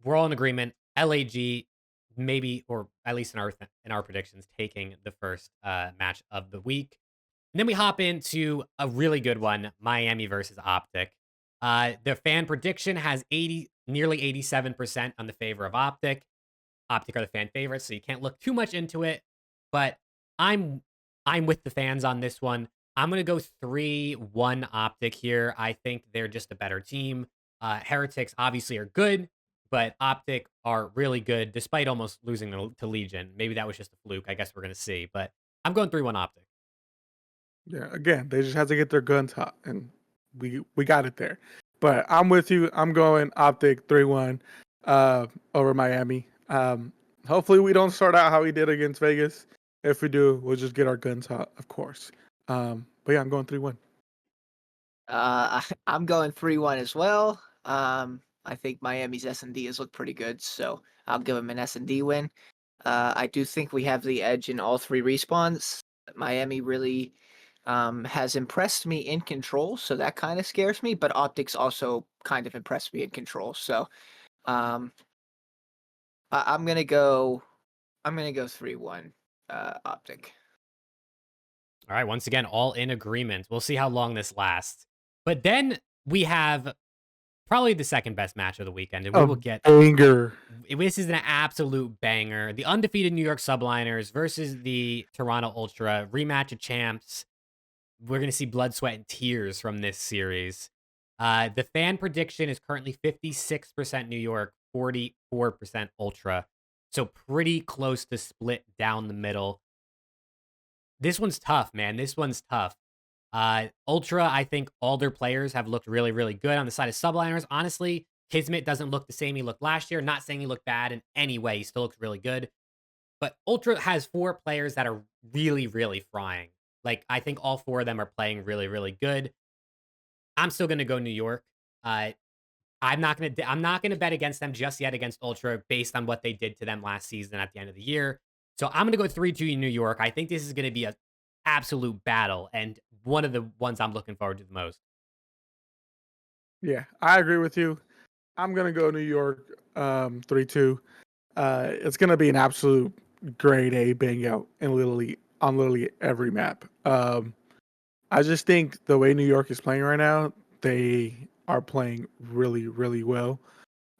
we're all in agreement. LAG, maybe, or at least in our predictions, taking the first match of the week. And then we hop into a really good one, Miami versus OpTic. The fan prediction has nearly 87% on the favor of OpTic. OpTic are the fan favorites, so you can't look too much into it. But I'm I'm with the fans on this one. I'm gonna go 3-1 OpTic here. I think they're just a better team. Heretics obviously are good, but OpTic are really good despite almost losing to Legion. Maybe that was just a fluke. I guess we're gonna see. But I'm going 3-1 OpTic. Yeah, again, they just have to get their guns hot, and we got it there. But I'm with you. I'm going Optic 3-1 over Miami. Hopefully we don't start out how we did against Vegas. If we do, we'll just get our guns hot, of course. But yeah, I'm going 3-1. I'm going 3-1 as well. I think Miami's S&D has looked pretty good, so I'll give them an S&D win. I do think we have the edge in all three respawns. Miami really has impressed me in control, so that kind of scares me. But Optics also kind of impressed me in control, so um, I'm gonna go. I'm gonna go 3-1 Optic. All right, once again, all in agreement. We'll see how long this lasts. But then we have probably the second best match of the weekend, and we A will get banger. this is an absolute banger. The undefeated New York Subliners versus the Toronto Ultra rematch of champs. We're gonna see blood, sweat, and tears from this series. The fan prediction is currently 56% New York, 44% Ultra. So pretty close to split down the middle. This one's tough, man. This one's tough. Ultra, I think all their players have looked really, really good on the side of subliners. Honestly, Kismet doesn't look the same he looked last year. Not saying he looked bad in any way. He still looks really good. But Ultra has 4 players that are really, really frying. Like, I think all 4 of them are playing really, really good. I'm still gonna go New York. I'm not gonna bet against them just yet against Ultra based on what they did to them last season at the end of the year. So I'm gonna go 3-2 in New York. I think this is gonna be an absolute battle and one of the ones I'm looking forward to the most. Yeah, I agree with you. I'm gonna go New York 3-2. It's gonna be an absolute grade A bang out in literally every map. I just think the way New York is playing right now, they are playing really, really well.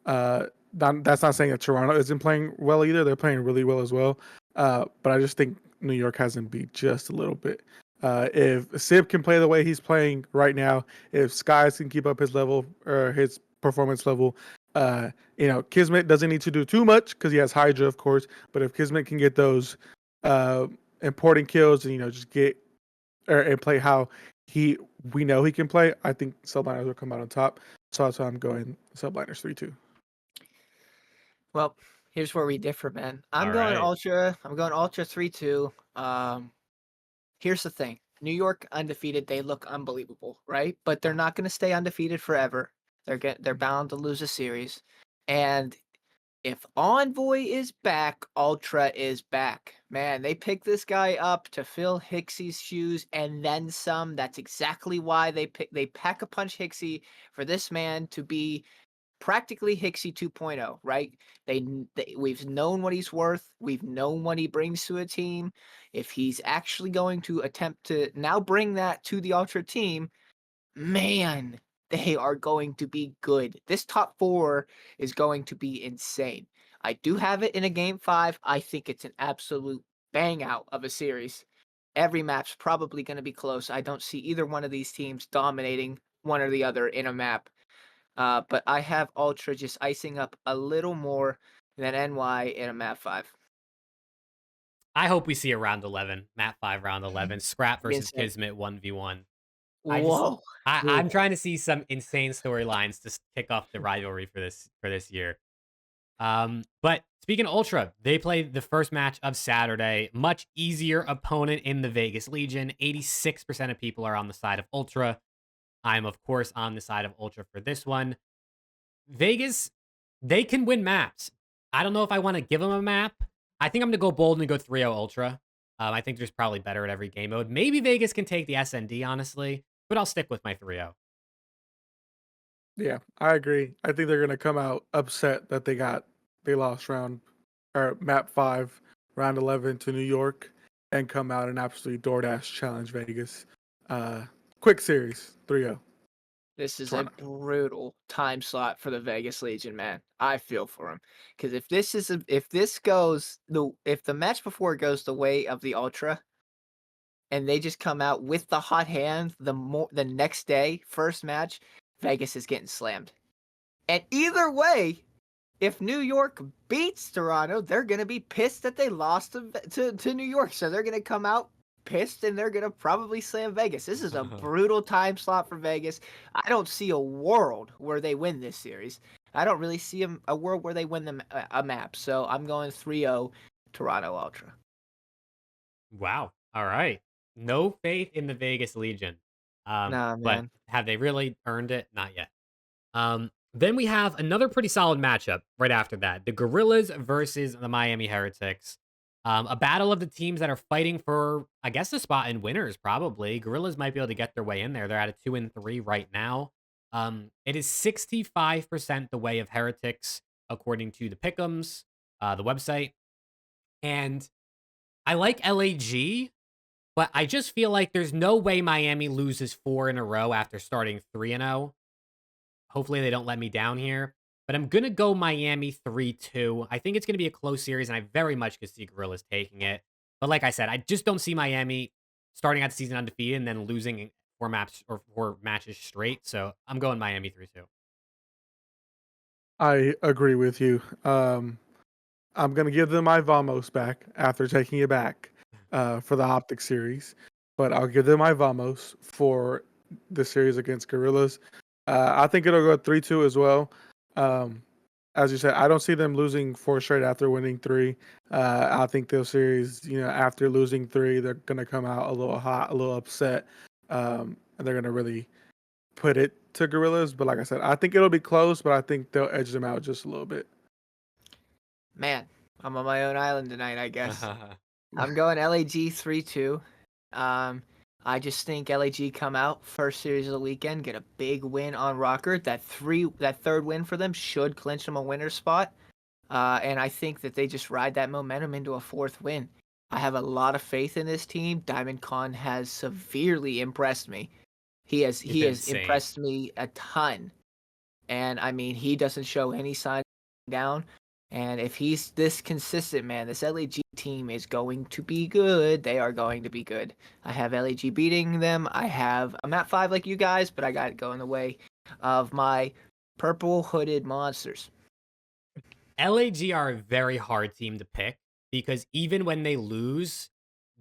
That's not saying that Toronto isn't playing well either. They're playing really well as well. But I just think New York has them beat just a little bit. If Sib can play the way he's playing right now, if Skies can keep up his level or his performance level, Kismet doesn't need to do too much because he has Hydra, of course. But if Kismet can get those important kills and just get and play how we know he can play, I think Subliners will come out on top. So that's why I'm going Subliners 3-2. Well, here's where we differ, man. I'm All going right. Ultra. I'm going Ultra 3-2. Here's the thing. New York undefeated, they look unbelievable, right? But they're not going to stay undefeated forever. They're bound to lose a series. And if Envoy is back, Ultra is back. Man, they picked this guy up to fill Hixie's shoes and then some. That's exactly why they pack a punch Hixie for this man to be practically Hixie 2.0, right? We've known what he's worth. We've known what he brings to a team. If he's actually going to attempt to now bring that to the Ultra team, man, they are going to be good. This top 4 is going to be insane. I do have it in a game 5. I think it's an absolute bang out of a series. Every map's probably going to be close. I don't see either one of these teams dominating one or the other in a map. But I have Ultra just icing up a little more than NY in a map 5. I hope we see a round 11, map 5 round 11, Scrap versus Insane. Kismet 1v1. I just Whoa. I'm trying to see some insane storylines to kick off the rivalry for this year. But speaking of Ultra, they played the first match of Saturday. Much easier opponent in the Vegas Legion. 86% of people are on the side of Ultra. I'm, of course, on the side of Ultra for this one. Vegas, they can win maps. I don't know if I want to give them a map. I think I'm going to go bold and go 3-0 Ultra. I think there's probably better at every game mode. Maybe Vegas can take the SND, honestly, but I'll stick with my 3-0. Yeah, I agree. I think they're gonna come out upset that they lost map 5, round 11 to New York, and come out and absolutely DoorDash challenge Vegas. Quick series, 3-0. This is a Toronto. brutal time slot for the Vegas Legion, man. I feel for him because if this goes if the match before goes the way of the Ultra, and they just come out with the hot hand the next day, first match, Vegas is getting slammed. And either way, if New York beats Toronto, they're gonna be pissed that they lost to New York. So they're gonna come out pissed and they're gonna probably slam Vegas. This is a brutal time slot for Vegas. I don't see a world where they win this series. I don't really see a world where they win a map. So I'm going 3-0 Toronto Ultra. Wow. All right. No faith in the Vegas Legion. Nah, But man. have they really earned it? Not yet. Then we have another pretty solid matchup right after that. The Gorillas versus the Miami Heretics. A battle of the teams that are fighting for, I guess, a spot in winners, probably. Gorillas might be able to get their way in there. They're at a 2-3 right now. It is 65% the way of Heretics, according to the PickEms, the website. And I like LAG, but I just feel like there's no way Miami loses 4 in a row after starting 3-0. Hopefully they don't let me down here. But I'm going to go Miami 3-2. I think it's going to be a close series, and I very much could see Gorillas taking it. But like I said, I just don't see Miami starting out the season undefeated and then losing 4 matches straight. So I'm going Miami 3-2. I agree with you. I'm gonna give them my Vamos back after taking it back for the OpTic series, but I'll give them my Vamos for the series against Gorillas. I think it'll go 3-2 as well. Um, as you said, I don't see them losing 4 straight after winning 3. I think those series, after losing 3, they're gonna come out a little hot, a little upset, and they're gonna really put it to Gorillas. But like I said, I think it'll be close, but I think they'll edge them out just a little bit. Man, I'm on my own island tonight, I guess. I'm going LAG 3-2. I just think LAG come out first series of the weekend, get a big win on Rocker. That third win for them should clinch them a winner's spot. And I think that they just ride that momentum into a fourth win. I have a lot of faith in this team. Diamond Khan has severely impressed me. He has He's been insane. impressed me a ton. And I mean, he doesn't show any sign down. And if he's this consistent, man, this LAG team is going to be good. They are going to be good. I have LAG beating them. I'm at 5 like you guys, but I got it going the way of my purple hooded monsters. LAG are a very hard team to pick because even when they lose,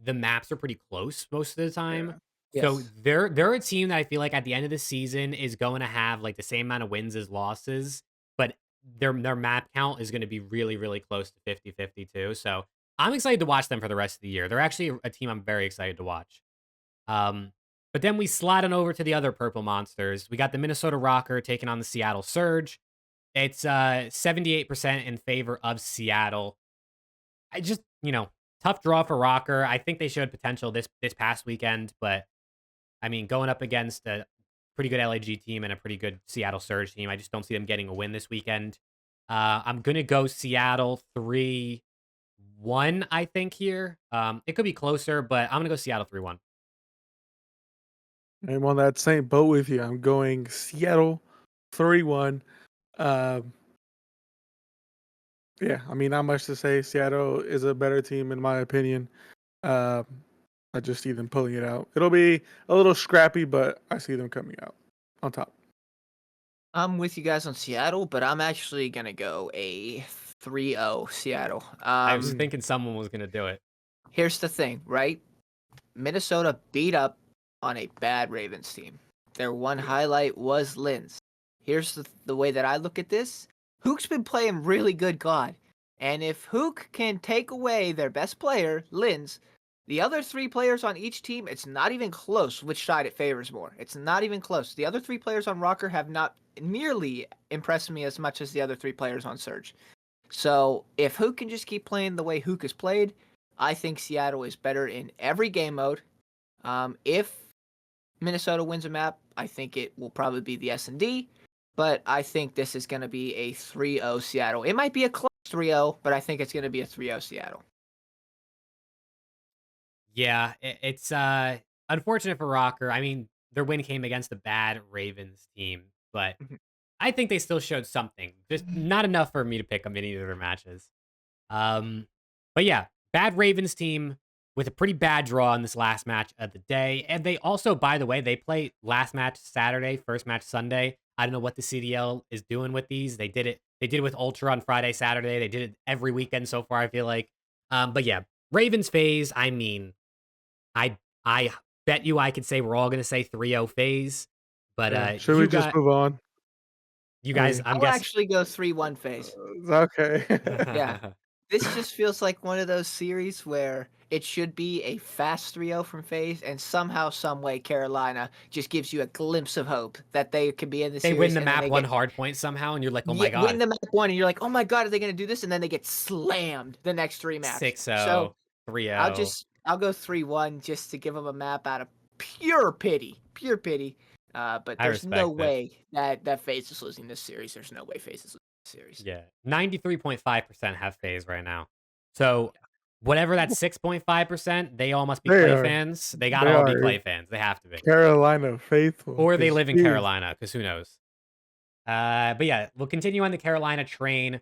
the maps are pretty close most of the time. Yeah. So Yes. they're a team that I feel like at the end of the season is going to have like the same amount of wins as losses, but their map count is going to be really, really close to 50-50 too. So I'm excited to watch them for the rest of the year. They're actually a team I'm very excited to watch. But then we slide on over to the other purple monsters. We got the Minnesota Rocker taking on the Seattle Surge. It's 78% in favor of Seattle. I just, tough draw for Rocker. I think they showed potential this past weekend, but I mean, going up against a pretty good LAG team and a pretty good Seattle Surge team, I just don't see them getting a win this weekend. I'm gonna go Seattle 3-1, I think here. It could be closer, but I'm gonna go Seattle 3-1. I'm on that same boat with you. I'm going Seattle 3-1. Yeah, I mean, not much to say. Seattle is a better team, in my opinion. Um, I just see them pulling it out. It'll be a little scrappy, but I see them coming out on top. I'm with you guys on Seattle, but I'm actually going to go a 3-0 Seattle. I was thinking someone was gonna do it. Here's the thing, right? Minnesota beat up on a bad Ravens team. Their one highlight was Linz. Here's the way that I look at this. Hook's been playing really good God. And if Hook can take away their best player, Linz, the other 3 players on each team, it's not even close which side it favors more. It's not even close. The other 3 players on Rocker have not nearly impressed me as much as the other 3 players on Surge. So if Hook can just keep playing the way Hook has played, I think Seattle is better in every game mode. If Minnesota wins a map, I think it will probably be the S&D, but I think this is going to be a 3-0 Seattle. It might be a close 3-0, but I think it's going to be a 3-0 Seattle. Yeah, it's unfortunate for Rocker. I mean, their win came against a bad Ravens team, but Mhm. I think they still showed something. Just not enough for me to pick them in either of their matches. Um, but yeah, bad Ravens team with a pretty bad draw in this last match of the day. And they also, by the way, they play last match Saturday, first match Sunday. I don't know what the CDL is doing with these. They did it. They did it with Ultra on Friday, Saturday. They did it every weekend so far, I feel like. But yeah, Ravens phase. I mean, I bet you I could say we're all gonna say 3-0 phase. But Yeah. Should we just move on? you I guys, mean, I'm I'll guessing. actually go 3-1 phase. Okay. Yeah. This just feels like one of those series where it should be a fast 3-0 from FaZe, and somehow, some way, Carolina just gives you a glimpse of hope that they could be in the They win series, the and then map they one get hard point somehow, and you're like, oh my win god, the map one, and you're like, oh my god, are they going to do this? And then they get slammed the next 3 maps. 6-0, So 3-0. I'll go 3-1 just to give them a map out of pure pity, pure pity. But I there's no respect it. way that FaZe is losing this series. There's no way FaZe is losing this series. Yeah, 93.5% have phase right now. So whatever that 6.5%, they all must be They Clay are. fans. They gotta They all be are Clay fans. They have to be, Carolina faithful. or they 'Cause live in jeez, Carolina. Because who knows? But yeah, we'll continue on the Carolina train.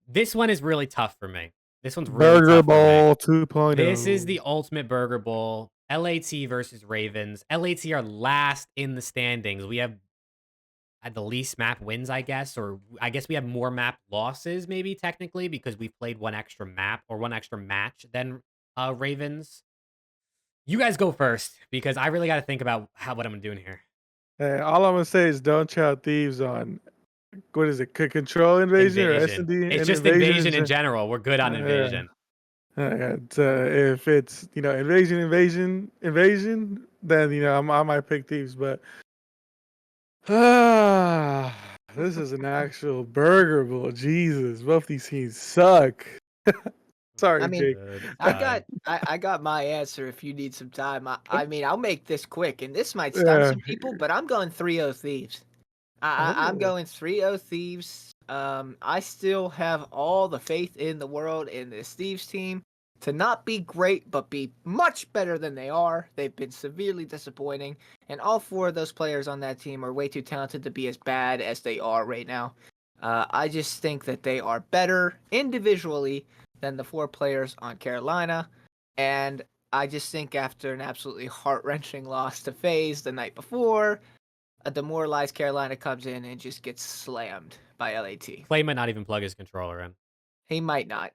This one is really tough for me. This one's really Burger tough for me. Bowl This is 2.0. the ultimate burger bowl. LAT versus Ravens. LAT are last in the standings. We have had the least map wins, I guess, or I guess we have more map losses, maybe technically, because we've played one extra map or one extra match than Ravens. You guys go first because I really got to think about what I'm doing here. Hey, all I'm gonna say is don't chow thieves on what is it? Control invasion or S Invasion. and D It's and just invasion invasion is in general. We're good on yeah. invasion. If it's invasion, then I might pick thieves. But this is an actual burger bowl. Jesus, both these teams suck. I Sorry, mean, Jake. Good. It's I fine. got I got my answer if you need some time. I mean, I'll make this quick, and this might stun Yeah. some people, but I'm going 3-0 Thieves. I'm Oh. going 3-0 Thieves. I still have all the faith in the world in this Thieves team to not be great, but be much better than they are. They've been severely disappointing, and all four of those players on that team are way too talented to be as bad as they are right now. I just think that they are better individually than the four players on Carolina, and I just think after an absolutely heart-wrenching loss to FaZe the night before, a demoralized Carolina comes in and just gets slammed by LAT. Clay might not even plug his controller in. He might not.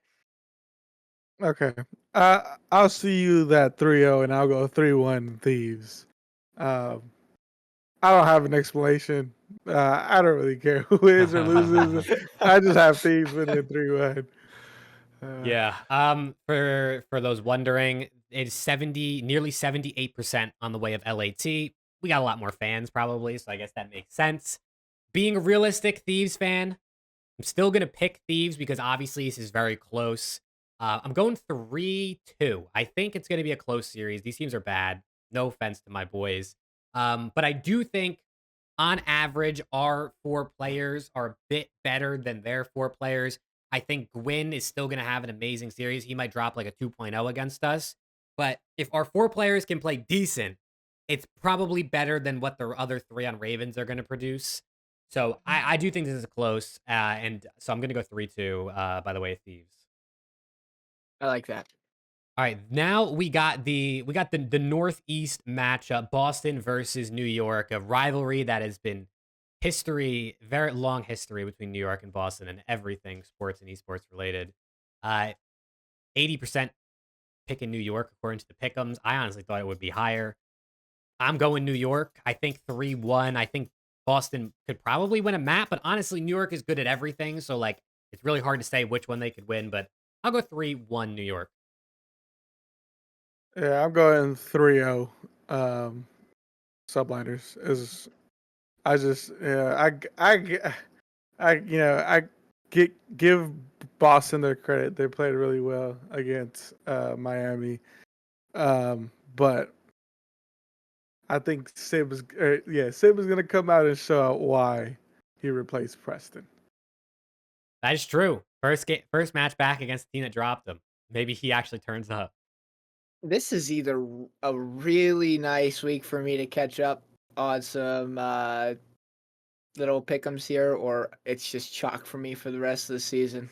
Okay. I'll see you that 3-0 and I'll go 3-1 thieves. Um, I don't have an explanation. I don't really care who wins or loses. I just have thieves winning 3-1. Yeah. For those wondering, it's nearly 78% on the way of LAT. We got a lot more fans probably, so I guess that makes sense. Being a realistic Thieves fan, I'm still gonna pick Thieves because obviously this is very close. I'm going 3-2. I think it's gonna be a close series. These teams are bad. No offense to my boys. But I do think on average, our four players are a bit better than their four players. I think Gwyn is still going to have an amazing series. He might drop like a 2.0 against us. But if our four players can play decent, it's probably better than what the other three on Ravens are going to produce. So I do think this is close. And so I'm going to go 3-2 by the way of Thieves. I like that. All right, now we got the Northeast matchup, Boston versus New York, a rivalry that has been very long history between New York and Boston and everything sports and esports related. 80% picking New York according to the PickEms. I honestly thought it would be higher. I'm going New York. I think 3-1. I think Boston could probably win a map, but honestly, New York is good at everything, so like it's really hard to say which one they could win, but I'll go 3-1 New York. Yeah, I'm going 3-0. Subliners is I just I give Boston their credit. They played really well against Miami. But I think Sib is gonna come out and show out why he replaced Preston. That is true. First match back against the team that dropped him. Maybe he actually turns up. This is either a really nice week for me to catch up on some little pick'ems here, or it's just chalk for me for the rest of the season.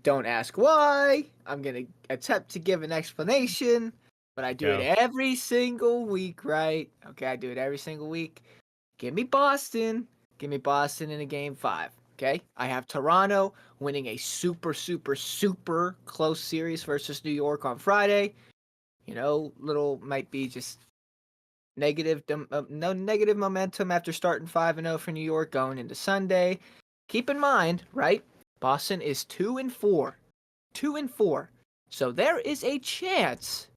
Don't ask why. I'm gonna attempt to give an explanation, but I do it Go. every single week, right? Okay, I do it every single week. Give me Boston. Give me Boston in a game 5. Okay, I have Toronto winning a super, super, super close series versus New York on Friday. You know, little might be just no negative momentum after starting 5-0 for New York going into Sunday. Keep in mind, right? Boston is 2-4. 2-4. So there is a chance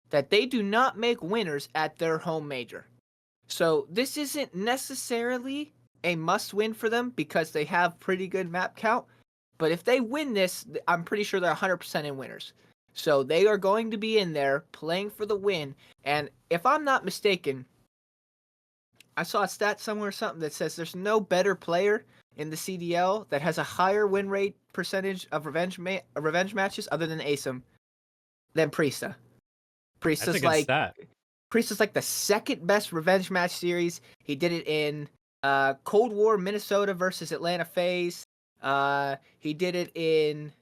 that they do not make winners at their home major. So this isn't necessarily a must win for them because they have pretty good map count. But if they win this, I'm pretty sure they're 100% in winners. So they are going to be in there playing for the win. And if I'm not mistaken, I saw a stat somewhere or something that says there's no better player in the CDL that has a higher win rate percentage of revenge matches other than NISSIM than Priesta. That's a Priesta's good like stat. Priesta's like the second best revenge match series. He did it in Cold War Minnesota versus Atlanta FaZe. He did it in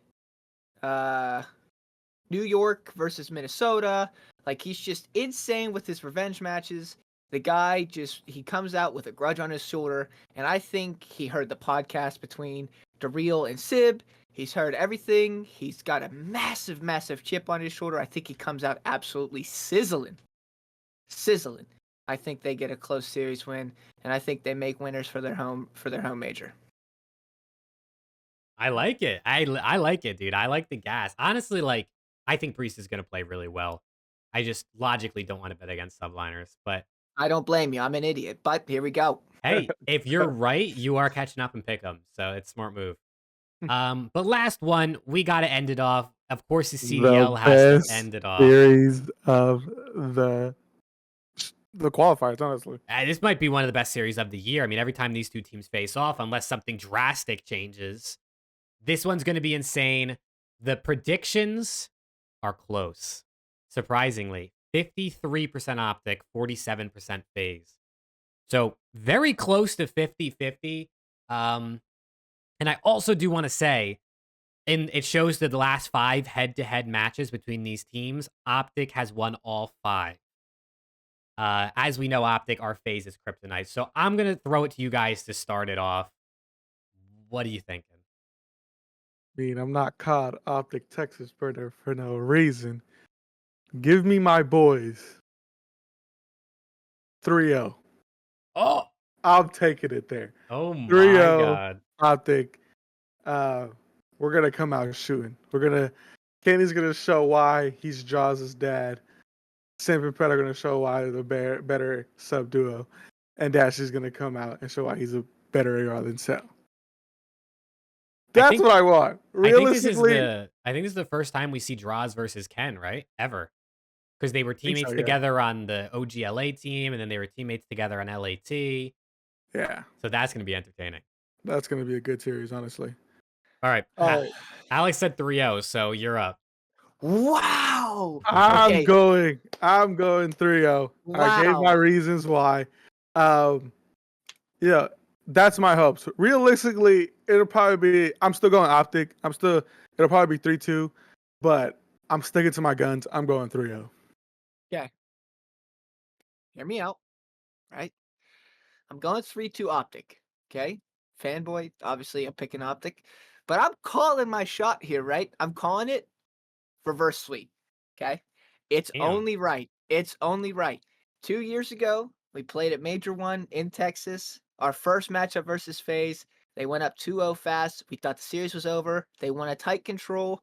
New York versus Minnesota. Like, he's just insane with his revenge matches. The guy he comes out with a grudge on his shoulder, and I think he heard the podcast between Daryl and Sib. He's heard everything. He's got a massive, massive chip on his shoulder. I think he comes out absolutely sizzling. Sizzling. I think they get a close series win, and I think they make winners for their home major. I like it. I like it, dude. I like the gas. Honestly, like, I think Priest is going to play really well. I just logically don't want to bet against subliners. But I don't blame you. I'm an idiot, but here we go. hey, if you're right, you are catching up and pick them. So it's a smart move. But last one, we got to end it off. Of course, the CDL The has to best end it off. series of the qualifiers, honestly. This might be one of the best series of the year. I mean, every time these two teams face off, unless something drastic changes, this one's going to be insane. The predictions are close. Surprisingly, 53% OpTic, 47% FaZe. So very close to 50-50. And I also do want to say, and it shows that the last 5 head-to-head matches between these teams, OpTic has won all 5. As we know, OpTic, our FaZe is kryptonite. So I'm going to throw it to you guys to start it off. What are you thinking? I mean, I'm not called Optic Texas for no reason. Give me my boys 3-0. Oh! I'm taking it there. Oh my 3-0 God. Optic. We're gonna come out shooting. Kenny's gonna show why he's Jaws' dad. Simp and Pet are gonna show why they're better sub duo. And Dash is gonna come out and show why he's a better AR than Cell. That's what I want. Realistically, I think this is the first time we see Draws versus Ken, right? Ever. Because they were teammates so, yeah. together on the OGLA team, and then they were teammates together on LAT. Yeah. So that's going to be entertaining. That's going to be a good series, honestly. All right. Oh. Alex said 3-0, so you're up. Wow. I'm going 3-0. Wow. I gave my reasons why. Yeah, that's my hopes. Realistically, it'll probably be, I'm still going OpTic. It'll probably be 3-2, but I'm sticking to my guns. I'm going 3-0. Okay. Hear me out. Right? I'm going 3-2 OpTic. Okay? Fanboy, obviously I'm picking OpTic. But I'm calling my shot here, right? I'm calling it reverse sweep. Okay? It's only right. It's only right. 2 years ago, we played at Major 1 in Texas. Our first matchup versus FaZe. They went up 2-0 fast. We thought the series was over. They won a tight control.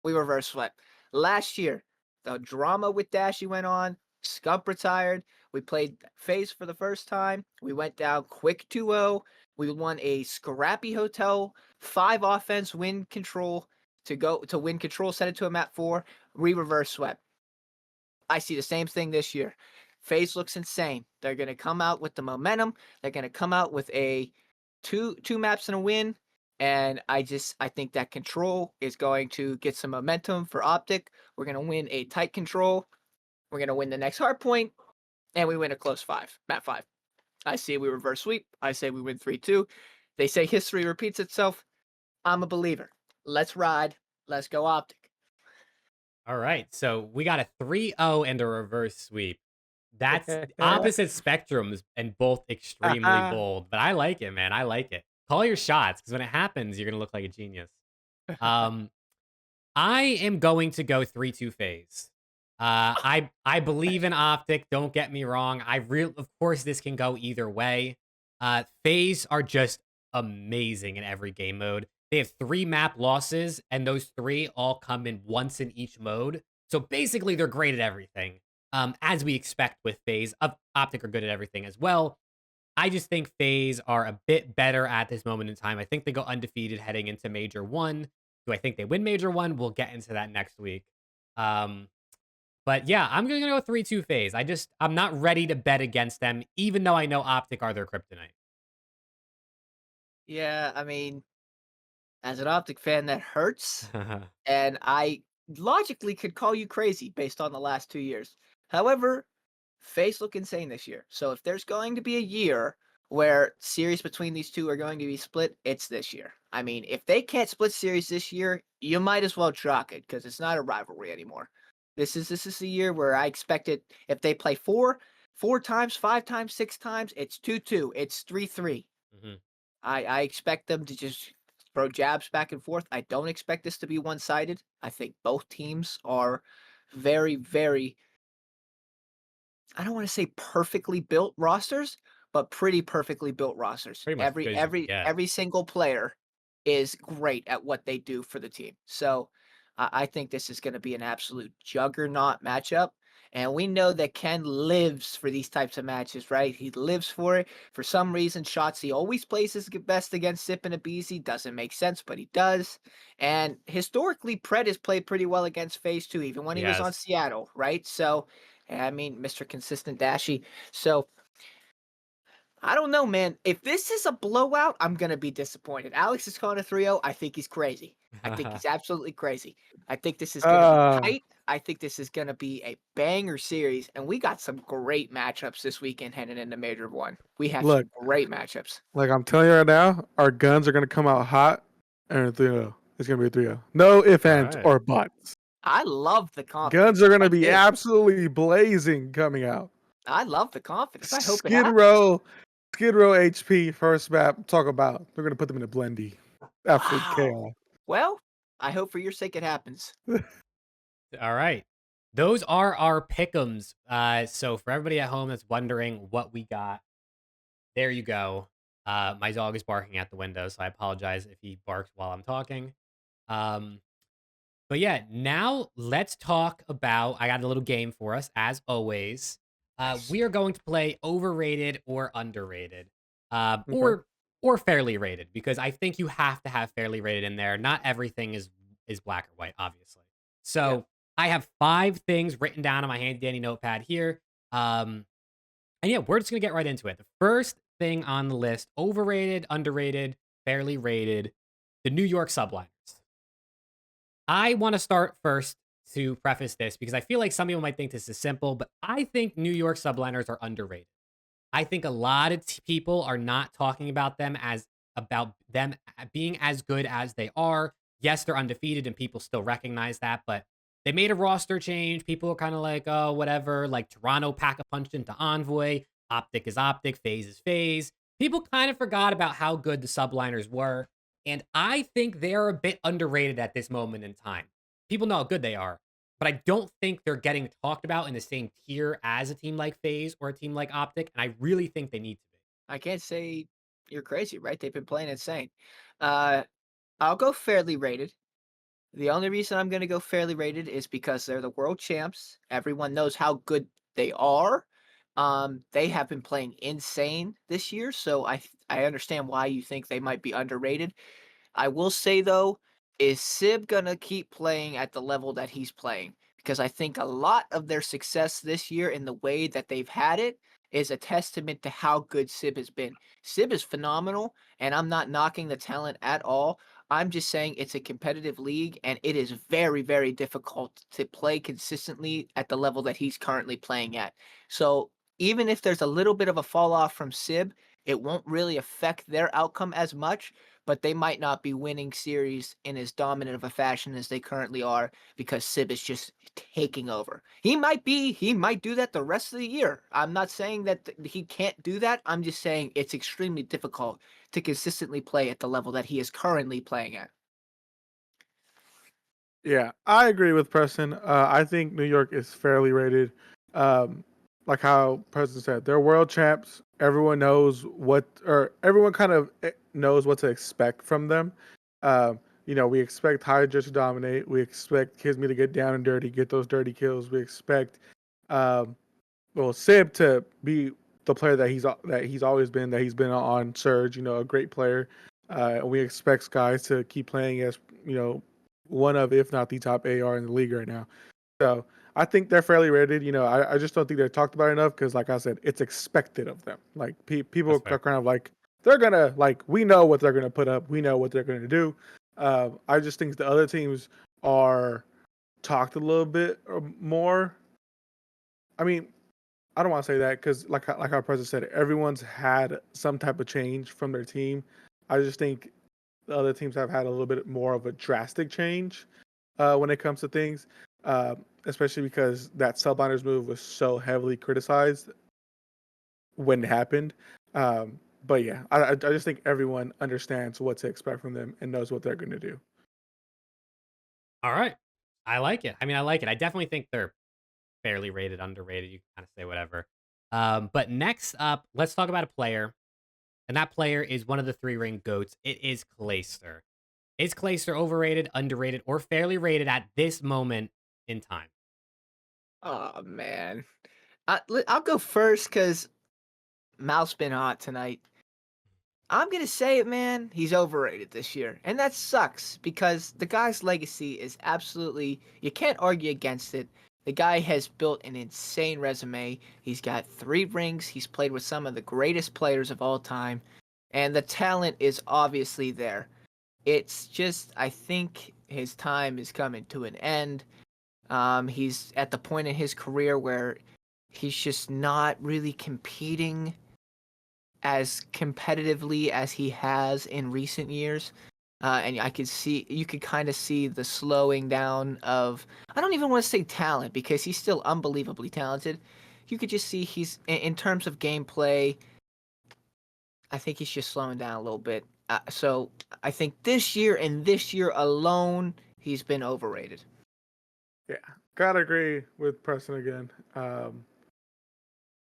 We reverse swept. Last year, the drama with Dashy went on. Scump retired. We played FaZe for the first time. We went down quick 2-0. We won a scrappy hotel, 5 offense win control to win control, set it to a map 4. We reverse swept. I see the same thing this year. FaZe looks insane. They're going to come out with the momentum. They're going to come out with a two maps and a win. And I think that control is going to get some momentum for OpTic. We're going to win a tight control. We're going to win the next hard point. and we win a close 5, map 5. I say we reverse sweep. I say we win 3-2. They say history repeats itself. I'm a believer. Let's ride. Let's go OpTic. All right, so we got a 3-0 and a reverse sweep. That's opposite spectrums and both extremely bold, but I like it, man. I like it. Call your shots because when it happens, you're gonna look like a genius. Um, I am going to go 3-2 phase. I believe in OpTic. Don't get me wrong. Of course this can go either way. Phase are just amazing in every game mode. They have 3 map losses, and those 3 all come in once in each mode. So basically, they're great at everything. As we expect with phase, OpTic are good at everything as well. I just think FaZe are a bit better at this moment in time. I think they go undefeated heading into Major 1. Do I think they win Major 1? We'll get into that next week. But yeah, I'm going to go 3-2 FaZe. I'm not ready to bet against them, even though I know OpTic are their kryptonite. Yeah, I mean, as an OpTic fan, that hurts. And I logically could call you crazy based on the last 2 years. However, FaZe look insane this year. So if there's going to be a year where series between these two are going to be split, it's this year. I mean, if they can't split series this year, you might as well chalk it because it's not a rivalry anymore. This is a year where I expect it. If they play four times, 5 times, 6 times, it's 2-2. It's 3-3. Mhm. I expect them to just throw jabs back and forth. I don't expect this to be one-sided. I think both teams are very, very, I don't want to say perfectly built rosters, but pretty perfectly built rosters. Pretty much as Every good as you can every get. every single player is great at what they do for the team. So I think this is going to be an absolute juggernaut matchup. And we know that Ken lives for these types of matches, right? He lives for it. For some reason, Shotzi always plays his best against Sip and Abizi. Doesn't make sense, but he does. And historically, Pred has played pretty well against FaZe too, even when He he was on has. Seattle, right? So, I mean, Mr. Consistent Dashy. So I don't know, man. If this is a blowout, I'm gonna be disappointed. Alex is calling a 3-0. I think he's crazy. I think he's absolutely crazy. I think this is gonna be uh, tight. I think this is gonna be a banger series, and we got some great matchups this weekend heading into Major 1. We have look, some great matchups. like I'm telling you right now, our guns are gonna come out hot and 3-0. It's gonna be a 3-0. No ifs, All ands, right. or buts. I love the Guns confidence. are gonna I be do. absolutely blazing coming out. I love the confidence. I hope it Skid happens. Row, Skid Row HP first map. Talk about they're gonna put them in a blendy. Absolute Wow. chaos. Well, I hope for your sake it happens. All right. Those are our pick'ems. So for everybody at home that's wondering what we got, there you go. My dog is barking at the window, so I apologize if he barks while I'm talking. Um, but yeah, now let's talk about. I got a little game for us, as always. Nice. We are going to play overrated or underrated, uh, Okay. or or fairly rated, because I think you have to have fairly rated in there. Not everything is black or white, obviously. Yep. So I have 5 things written down on my handy dandy notepad here. And yeah, we're just gonna get right into it. The first thing on the list: overrated, underrated, fairly rated. The New York subliners. I want to start first to preface this because I feel like some people might think this is simple, but I think New York subliners are underrated. I think a lot of people are not talking about them being as good as they are. Yes, they're undefeated and people still recognize that, but they made a roster change. People are kind of like, oh, whatever. Like Toronto pack a punch into Envoy. OpTic is OpTic. FaZe is FaZe. People kind of forgot about how good the subliners were. And I think they're a bit underrated at this moment in time. People know how good they are, but I don't think they're getting talked about in the same tier as a team like FaZe or a team like OpTic, and I really think they need to be. I can't say you're crazy, right? They've been playing insane. Uh, I'll go fairly rated. The only reason I'm going to go fairly rated is because they're the world champs. Everyone knows how good they are. They have been playing insane this year, so I understand why you think they might be underrated. I will say though, is Sib gonna keep playing at the level that he's playing? Because I think a lot of their success this year in the way that they've had it is a testament to how good Sib has been. Sib is phenomenal, and I'm not knocking the talent at all. I'm just saying it's a competitive league, and it is very, very difficult to play consistently at the level that he's currently playing at. So even if there's a little bit of a fall off from Sib, it won't really affect their outcome as much, but they might not be winning series in as dominant of a fashion as they currently are because Sib is just taking over. He might do that the rest of the year. I'm not saying that he can't do that. I'm just saying it's extremely difficult to consistently play at the level that he is currently playing at. Yeah, I agree with Preston. I think New York is fairly rated. Um, like how Preston said, they're world champs. Everyone knows everyone kind of knows what to expect from them. We expect Hydra to dominate. We expect Kisme to get down and dirty, get those dirty kills. We expect, um, Sib to be the player that he's always been. That he's been on Surge. A great player. We expect guys to keep playing as one of, if not the top AR in the league right now. So I think they're fairly rated. I just don't think they're talked about enough because, like I said, it's expected of them. Like people That's are fair. kind of like they're gonna we know what they're gonna put up. We know what they're gonna do. I just think the other teams are talked a little bit more. I mean, I don't want to say that because, like our president said, everyone's had some type of change from their team. I just think the other teams have had a little bit more of a drastic change when it comes to things, especially because that subliners move was so heavily criticized when it happened. But yeah, I just think everyone understands what to expect from them and knows what they're going to do. All right. I like it. I mean, I like it. I definitely think they're fairly rated, underrated. You can kind of say whatever. But next up, let's talk about a player. And that player is one of the 3 ring GOATs. It is Clayster. Is Clayster overrated, underrated, or fairly rated at this moment in time? Oh man, I'll go first because Mouth's been hot tonight. I'm gonna say it, man. He's overrated this year, and that sucks because the guy's legacy is absolutely, you can't argue against it. The guy has built an insane resume. He's got 3 rings. He's played with some of the greatest players of all time, and the talent is obviously there. It's just, I think his time is coming to an end. He's at the point in his career where he's just not really competing as competitively as he has in recent years. And you could kind of see the slowing down of, I don't even want to say talent because he's still unbelievably talented. You could just see in terms of gameplay, I think he's just slowing down a little bit. So I think this year and this year alone, he's been overrated. Yeah, gotta agree with Preston again.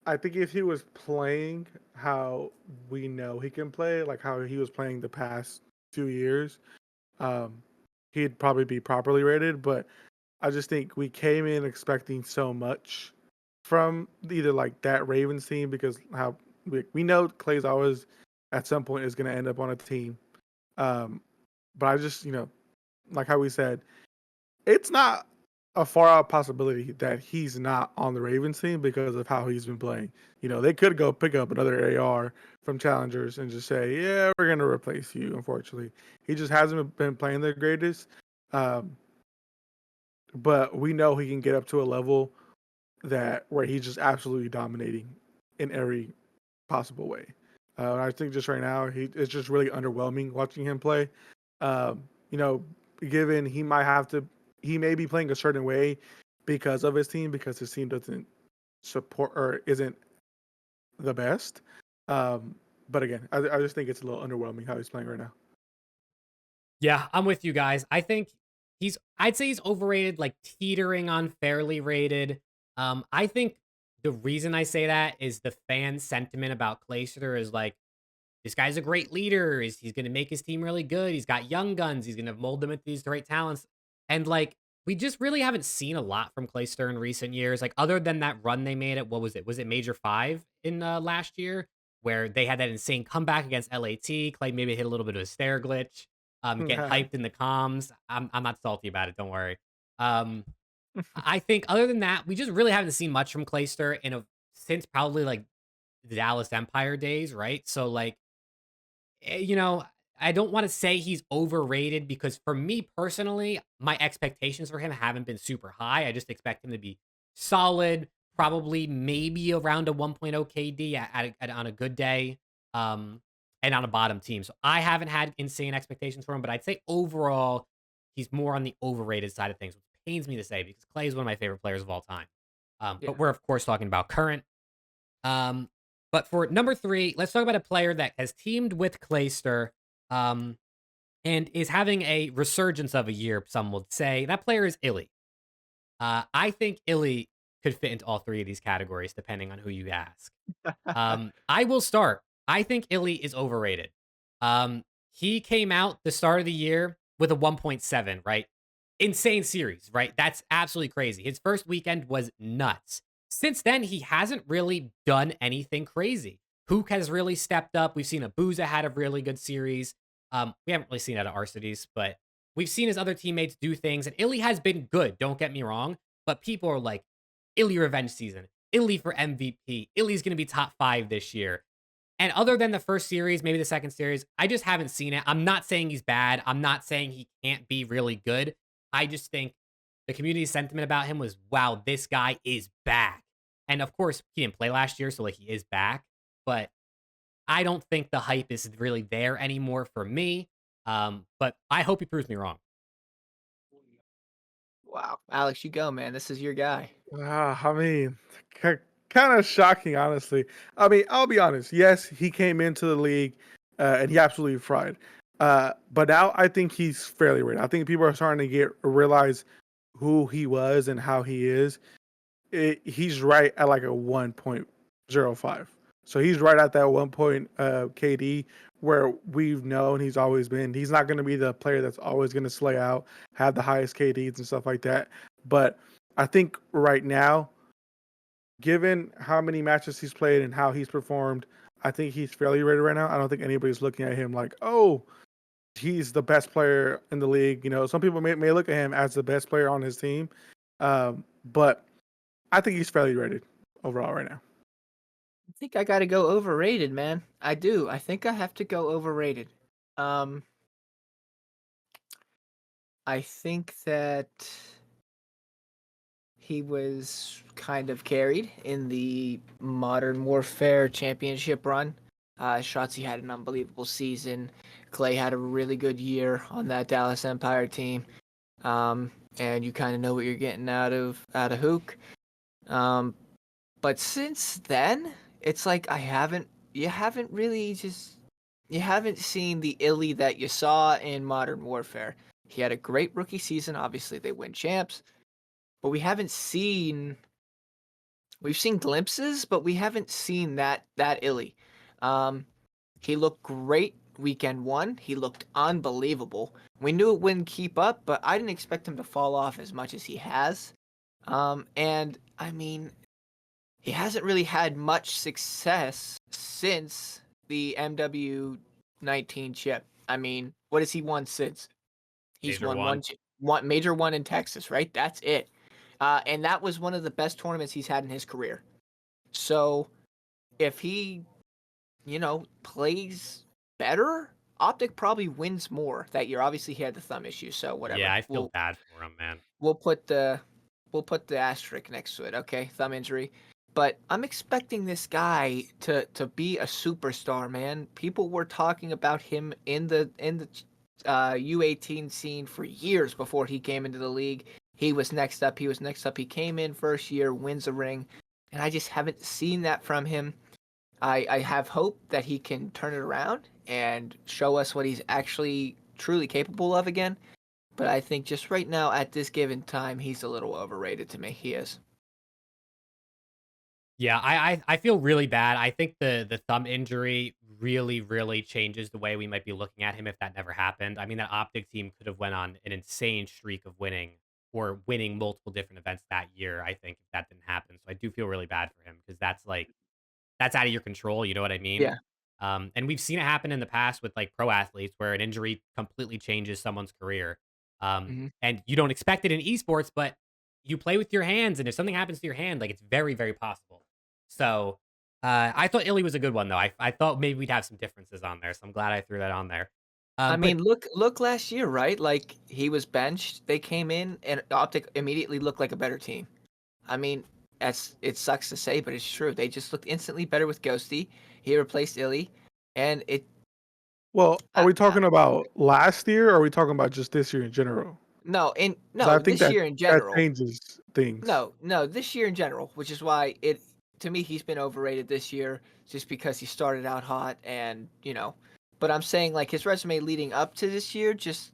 I think if he was playing how we know he can play, like how he was playing the past 2 years, um, he'd probably be properly rated. But I just think we came in expecting so much from either like that Ravens team because how we know Clay's always at some point is going to end up on a team. But I just, like how we said, it's not a far out possibility that he's not on the Ravens team because of how he's been playing. They could go pick up another AR from challengers and just say, "Yeah, we're gonna replace you." Unfortunately, he just hasn't been playing the greatest. Um, but we know he can get up to a level where he's just absolutely dominating in every possible way. I think just right now it's just really underwhelming watching him play. Um, you know, given he may be playing a certain way because of his team because his team doesn't support or isn't the best. Um, but again, I just think it's a little underwhelming how he's playing right now. Yeah, I'm with you guys. I think I'd say he's overrated, like teetering on fairly rated. I think the reason I say that is the fan sentiment about Clayster is like, this guy's a great leader. He's going to make his team really good. He's got young guns. He's going to mold them into these great talents. And like, we just really haven't seen a lot from Clayster in recent years. Like, other than that run they made at, what was it? Was it Major 5 in last year? Where they had that insane comeback against LAT. Clay maybe hit a little bit of a stair glitch. Get hyped in the comms. I'm not salty about it. Don't worry. Um, I think other than that, we just really haven't seen much from Clayster since probably like the Dallas Empire days, right? So like, you know, I don't want to say he's overrated because for me personally, my expectations for him haven't been super high. I just expect him to be solid, probably maybe around a 1.0 KD on a good day, um, and on a bottom team. So I haven't had insane expectations for him, but I'd say overall he's more on the overrated side of things, which pains me to say because Clay is one of my favorite players of all time. But Yeah. we're of course talking about current. Um, but for number 3, let's talk about a player that has teamed with Clayster, um, and is having a resurgence of a year, some would say. That player is Illy. I think Illy could fit into all 3 of these categories, depending on who you ask. I will start. I think Illy is overrated. Um, he came out the start of the year with a 1.7, right? Insane series, right? That's absolutely crazy. His first weekend was nuts. Since then, he hasn't really done anything crazy. Hook has really stepped up. We've seen Abuza had a really good series. We haven't really seen it at our cities, but we've seen his other teammates do things, and Illy has been good. Don't get me wrong, but people are like, Illy revenge season, Illy for MVP. Illy's going to be top 5 this year. And other than the first series, maybe the second series, I just haven't seen it. I'm not saying he's bad. I'm not saying he can't be really good. I just think the community sentiment about him was, wow, this guy is back. And of course, he didn't play last year, so like he is back. But I don't think the hype is really there anymore for me. But I hope he proves me wrong. Wow, Alex, you go, man. This is your guy. I mean, kind of shocking, honestly. I mean, I'll be honest. Yes, he came into the league and he absolutely fried. But now I think he's fairly rated. I think people are starting to realize who he was and how he is. He's right at like a 1.05. So he's right at that 1 KD where we've known he's always been. He's not going to be the player that's always going to slay out, have the highest KDs and stuff like that. But I think right now, given how many matches he's played and how he's performed, I think he's fairly rated right now. I don't think anybody's looking at him like, oh, he's the best player in the league. You know, some people may look at him as the best player on his team, but I think he's fairly rated overall right now. I think I got to go overrated, man. I do. I think I have to go overrated. Um, I think that he was kind of carried in the Modern Warfare Championship run. Shotzi had an unbelievable season. Clay had a really good year on that Dallas Empire team. And you kind of know what you're getting out of Hook. But since then, it's like you haven't seen the Illy that you saw in Modern Warfare. He had a great rookie season. Obviously, they win champs, but we've seen glimpses, but we haven't seen that Illy. He looked great weekend 1. He looked unbelievable. We knew it wouldn't keep up, but I didn't expect him to fall off as much as he has. And I mean, he hasn't really had much success since the MW19 chip. I mean, what has he won since? He's Major won one. one major one in Texas, right? That's it. And that was one of the best tournaments he's had in his career. So if he, plays better, OpTic probably wins more that year. Obviously, he had the thumb issue, so whatever. Yeah, I feel bad for him, man. We'll put the asterisk next to it, okay? Thumb injury. But I'm expecting this guy to be a superstar, man. People were talking about him in the U18 scene for years before he came into the league. He was next up. He came in first year, wins a ring, and I just haven't seen that from him. I have hope that he can turn it around and show us what he's actually truly capable of again. But I think just right now, at this given time, he's a little overrated to me. He is. Yeah, I feel really bad. I think the thumb injury really changes the way we might be looking at him if that never happened. I mean, that OpTic team could have went on an insane streak of winning or winning multiple different events that year, I think, if that didn't happen. So I do feel really bad for him because that's out of your control, you know what I mean? Yeah. And we've seen it happen in the past with like pro athletes where an injury completely changes someone's career. Hmm. And you don't expect it in esports, but you play with your hands, and if something happens to your hand, like it's very possible. So I thought Illy was a good one though. I thought maybe we'd have some differences on there, so I'm glad I threw that on there. I But mean, look last year, right? Like he was benched. They came in, and OpTic immediately looked like a better team. I mean, it sucks to say, but it's true. They just looked instantly better with Ghosty. He replaced Illy, and Well, are I, we I, talking about last year, or are we talking about just this year in general? Because I no, think this that year in that general. changes things. No, this year in general, which is why to me he's been overrated this year just because he started out hot and, but I'm saying like his resume leading up to this year, just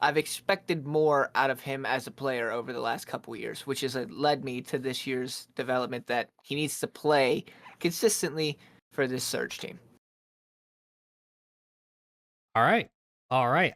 I've expected more out of him as a player over the last couple years, which has led me to this year's development that he needs to play consistently for this Surge team. All right. All right.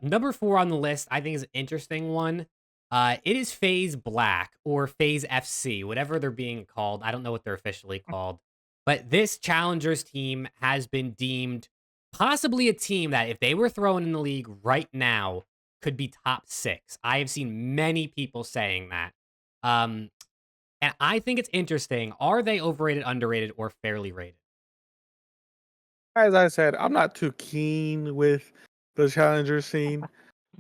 Number 4 on the list, I think is an interesting one. It is FaZe Black or FaZe FC, whatever they're being called. I don't know what they're officially called. But this Challengers team has been deemed possibly a team that if they were thrown in the league right now could be top 6. I have seen many people saying that. Um, and I think it's interesting. Are they overrated, underrated, or fairly rated? As I said, I'm not too keen with the challenger scene,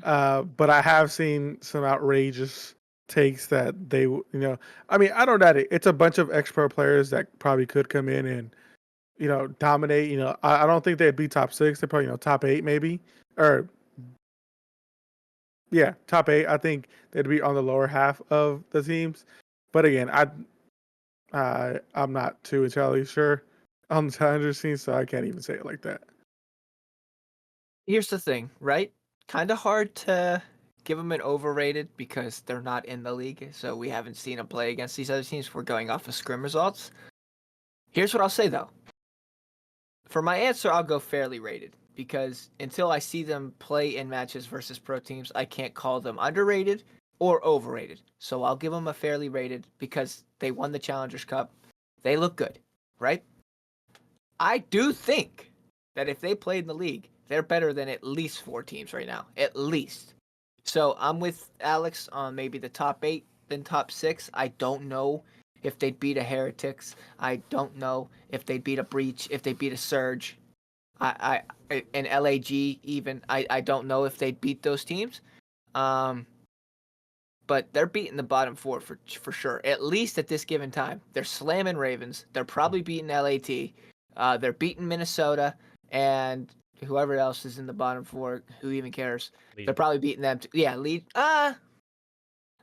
but I have seen some outrageous takes that I mean, I don't doubt it. It's a bunch of ex-pro players that probably could come in and dominate. I don't think they'd be top 6. They're probably top 8 maybe, or yeah, top 8. I think they'd be on the lower half of the teams. But again, I'm not too entirely sure on the challenger scene, so I can't even say it like that. Here's the thing, right? Kind of hard to give them an overrated because they're not in the league, so we haven't seen them play against these other teams. We're going off of scrim results. Here's what I'll say though. For my answer, I'll go fairly rated because until I see them play in matches versus pro teams, I can't call them underrated or overrated. So I'll give them a fairly rated because they won the Challengers Cup. They look good, right? I do think that if they played in the league, they're better than at least 4 teams right now. At least. So I'm with Alex on maybe the top 8 than top 6. I don't know if they'd beat a Heretics. I don't know if they'd beat a Breach, if they beat a Surge. An LAG even. I don't know if they'd beat those teams. But they're beating the bottom 4 for sure. At least at this given time. They're slamming Ravens. They're probably beating LAT. They're beating Minnesota and whoever else is in the bottom 4. Who even cares? Legion. They're probably beating them. Yeah,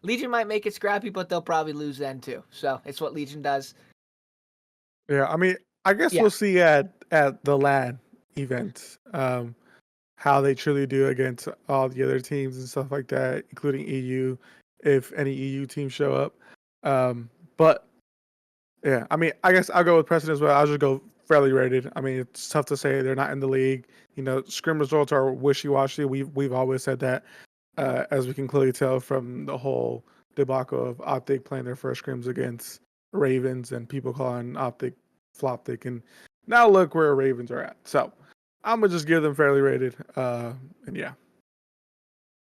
Legion might make it scrappy, but they'll probably lose then too. So it's what Legion does. Yeah, I mean, I guess we'll see at the LAN event how they truly do against all the other teams and stuff like that, including EU, if any EU teams show up. But yeah, I mean, I guess I'll go with Preston as well. I'll just go fairly rated. I mean, it's tough to say they're not in the league. Scrim results are wishy-washy. We've always said that, as we can clearly tell from the whole debacle of OpTic playing their first scrims against Ravens and people calling OpTic Floptic, and now look where Ravens are at. So I'm gonna just give them fairly rated. And yeah.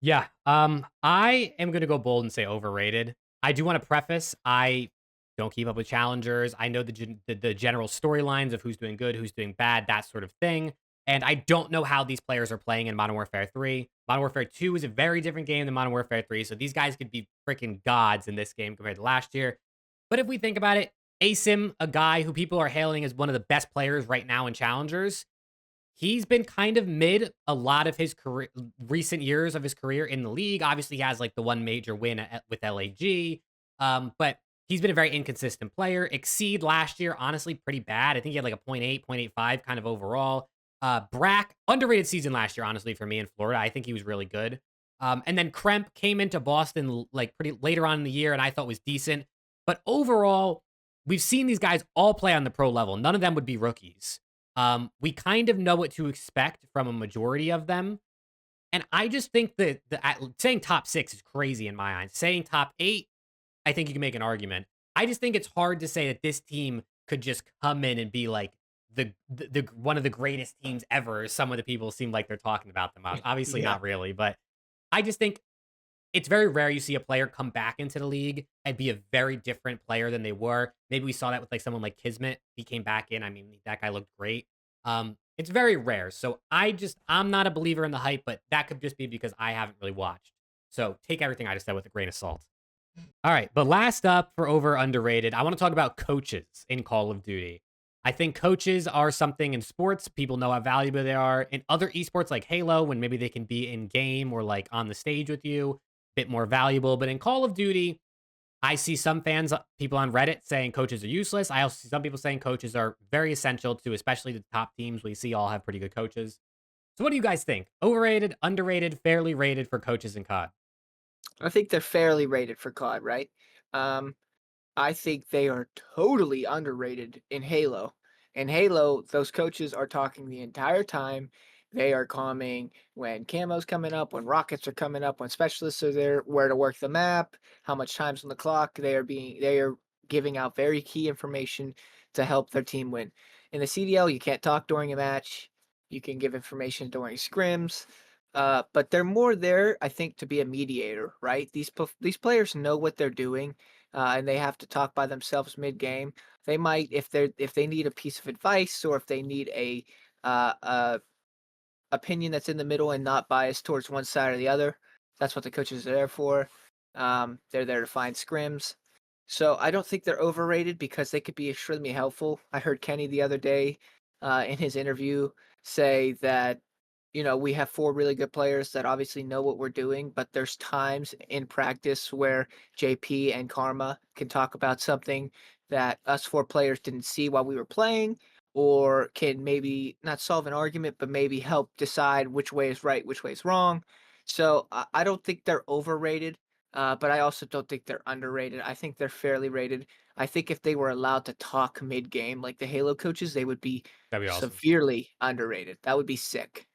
Yeah. I am gonna go bold and say overrated. I do want to preface, I don't keep up with challengers. I know the general storylines of who's doing good, who's doing bad, that sort of thing. And I don't know how these players are playing in Modern Warfare 3. Modern Warfare 2 is a very different game than Modern Warfare 3. So these guys could be freaking gods in this game compared to last year. But if we think about it, Asim, a guy who people are hailing as one of the best players right now in challengers, he's been kind of mid a lot of his career, recent years of his career in the league. Obviously, he has like the one major win with LAG, but he's been a very inconsistent player. Exceed last year, honestly, pretty bad. I think he had like a 0.8, kind of overall. Brack, underrated season last year, honestly, for me in Florida. I think he was really good. And then Kremp came into Boston like pretty later on in the year, and I thought was decent. But overall, we've seen these guys all play on the pro level. None of them would be rookies. We kind of know what to expect from a majority of them. And I just think that saying top 6 is crazy in my eyes. Saying top 8, I think you can make an argument. I just think it's hard to say that this team could just come in and be like the one of the greatest teams ever. Some of the people seem like they're talking about them. Obviously Yeah. not really, but I just think it's very rare you see a player come back into the league and be a very different player than they were. Maybe we saw that with like someone like Kismet. He came back in. I mean, that guy looked great. It's very rare. So I'm not a believer in the hype, but that could just be because I haven't really watched. So take everything I just said with a grain of salt. All right, but last up for over underrated, I want to talk about coaches in Call of Duty. I think coaches are something in sports. People know how valuable they are. In other esports like Halo, when maybe they can be in game or like on the stage with you, a bit more valuable. But in Call of Duty, I see some fans, people on Reddit saying coaches are useless. I also see some people saying coaches are very essential to, especially the top teams we see all have pretty good coaches. So what do you guys think? Overrated, underrated, fairly rated for coaches in COD? I think they're fairly rated for COD, right? Um, I think they are totally underrated in Halo. In Halo, those coaches are talking the entire time. They are calming when camo's coming up, when rockets are coming up, when specialists are there, where to work the map, how much time's on the clock. They are giving out very key information to help their team win. In the CDL, you can't talk during a match. You can give information during scrims. But they're more there, I think, to be a mediator, right? These players know what they're doing, and they have to talk by themselves mid game. They might, if they need a piece of advice or if they need a opinion that's in the middle and not biased towards one side or the other. That's what the coaches are there for. They're there to find scrims. So I don't think they're overrated because they could be extremely helpful. I heard Kenny the other day in his interview say that, you know, we have four really good players that obviously know what we're doing, but there's times in practice where JP and Karma can talk about something that us four players didn't see while we were playing, or can maybe not solve an argument, but maybe help decide which way is right, which way is wrong. So I don't think they're overrated, but I also don't think they're underrated. I think they're fairly rated. I think if they were allowed to talk mid game like the Halo coaches, they would be That'd be awesome. severely underrated. That would be sick.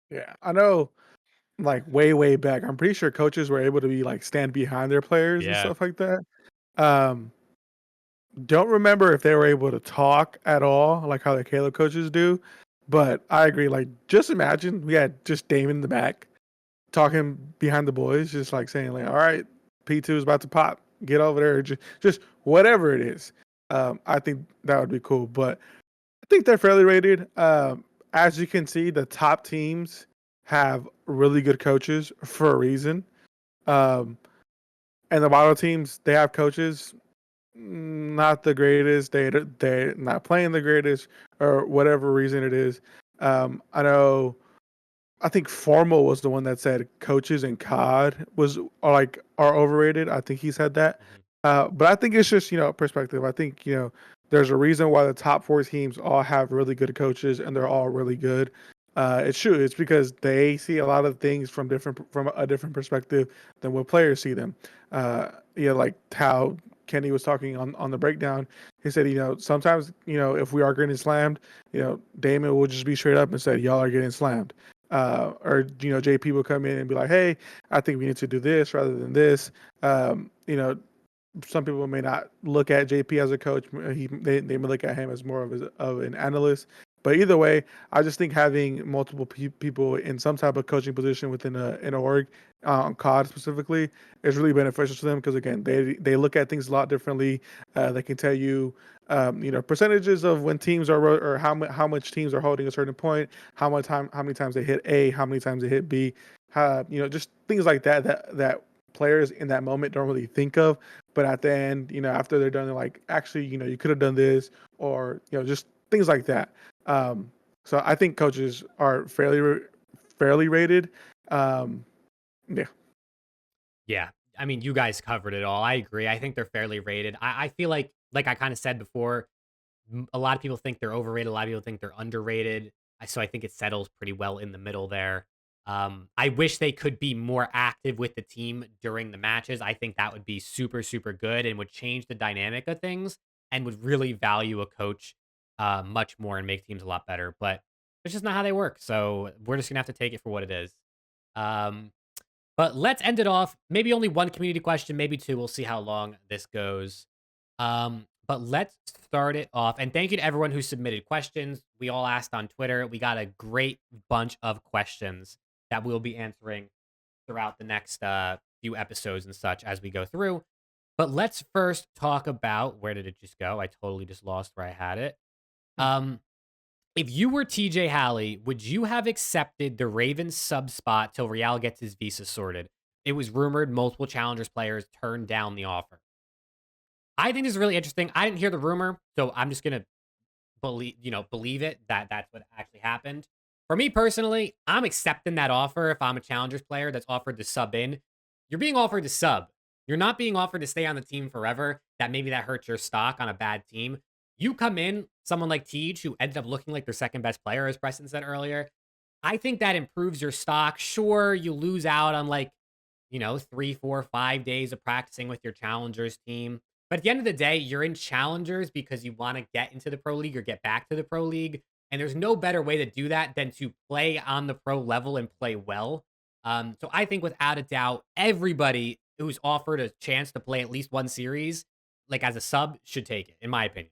Yeah, I know. Like way back, I'm pretty sure coaches were able to be like stand behind their players and Yeah. stuff like that. Um, don't remember if they were able to talk at all, like how the Halo coaches do. But I agree. Like, just imagine we had just Damon in the back talking behind the boys, just like saying, like, "All right, P2 is about to pop. Get over there." Just whatever it is. I think that would be cool. But I think they're fairly rated. As you can see, the top teams have really good coaches for a reason. Um, and the bottom teams, they have coaches not the greatest. They're not playing the greatest, or whatever reason it is. I know. I think Formal was the one that said coaches in COD are overrated. I think he said that. Mhm. But I think it's just perspective. I think there's a reason why the top four teams all have really good coaches and they're all really good. It's true. It's because they see a lot of things from a different perspective than what players see them. Like how Kenny was talking on the breakdown. He said, sometimes if we are getting slammed, Damon will just be straight up and say, y'all are getting slammed. Or JP will come in and be like, hey, I think we need to do this rather than this. Some people may not look at JP as a coach. They may look at him as more of an analyst. But either way, I just think having multiple people in some type of coaching position within an org, on COD specifically, is really beneficial to them because again, they look at things a lot differently. They can tell you, percentages of when teams are or how much teams are holding a certain point, how many times they hit A, how many times they hit B, just things like that players in that moment don't really think of. But at the end, after they're done, they're like, actually, you could have done this, or just things like that. So I think coaches are fairly rated. Um, yeah. Yeah. I mean, you guys covered it all. I agree. I think they're fairly rated. I feel like I kind of said before, a lot of people think they're overrated. A lot of people think they're underrated. So I think it settles pretty well in the middle there. I wish they could be more active with the team during the matches. I think that would be super, super good and would change the dynamic of things and would really value a coach much more and make teams a lot better. But it's just not how they work. So we're just going to have to take it for what it is. Um, but let's end it off. Maybe only one community question, maybe two. We'll see how long this goes. But let's start it off. And thank you to everyone who submitted questions. We all asked on Twitter. We got a great bunch of questions that we'll be answering throughout the next few episodes and such as we go through. But let's first talk about where did it just go? I totally just lost where I had it. Um, if you were TJ Halley, would you have accepted the Ravens sub spot till Real gets his visa sorted? it was rumored multiple Challengers players turned down the offer. I think this is really interesting. I didn't hear the rumor, so I'm just gonna believe it that that's what actually happened. For me personally, I'm accepting that offer if I'm a Challengers player that's offered to sub in. You're being offered to sub. You're not being offered to stay on the team forever. Maybe that hurts your stock on a bad team. You come in, someone like Tej, who ended up looking like their second best player, as Preston said earlier. I think that improves your stock. Sure, you lose out on 3, 4, 5 days of practicing with your Challengers team. But at the end of the day, you're in Challengers because you want to get into the Pro League or get back to the Pro League. And there's no better way to do that than to play on the pro level and play well. So I think without a doubt, everybody who's offered a chance to play at least one series, like as a sub, should take it, in my opinion.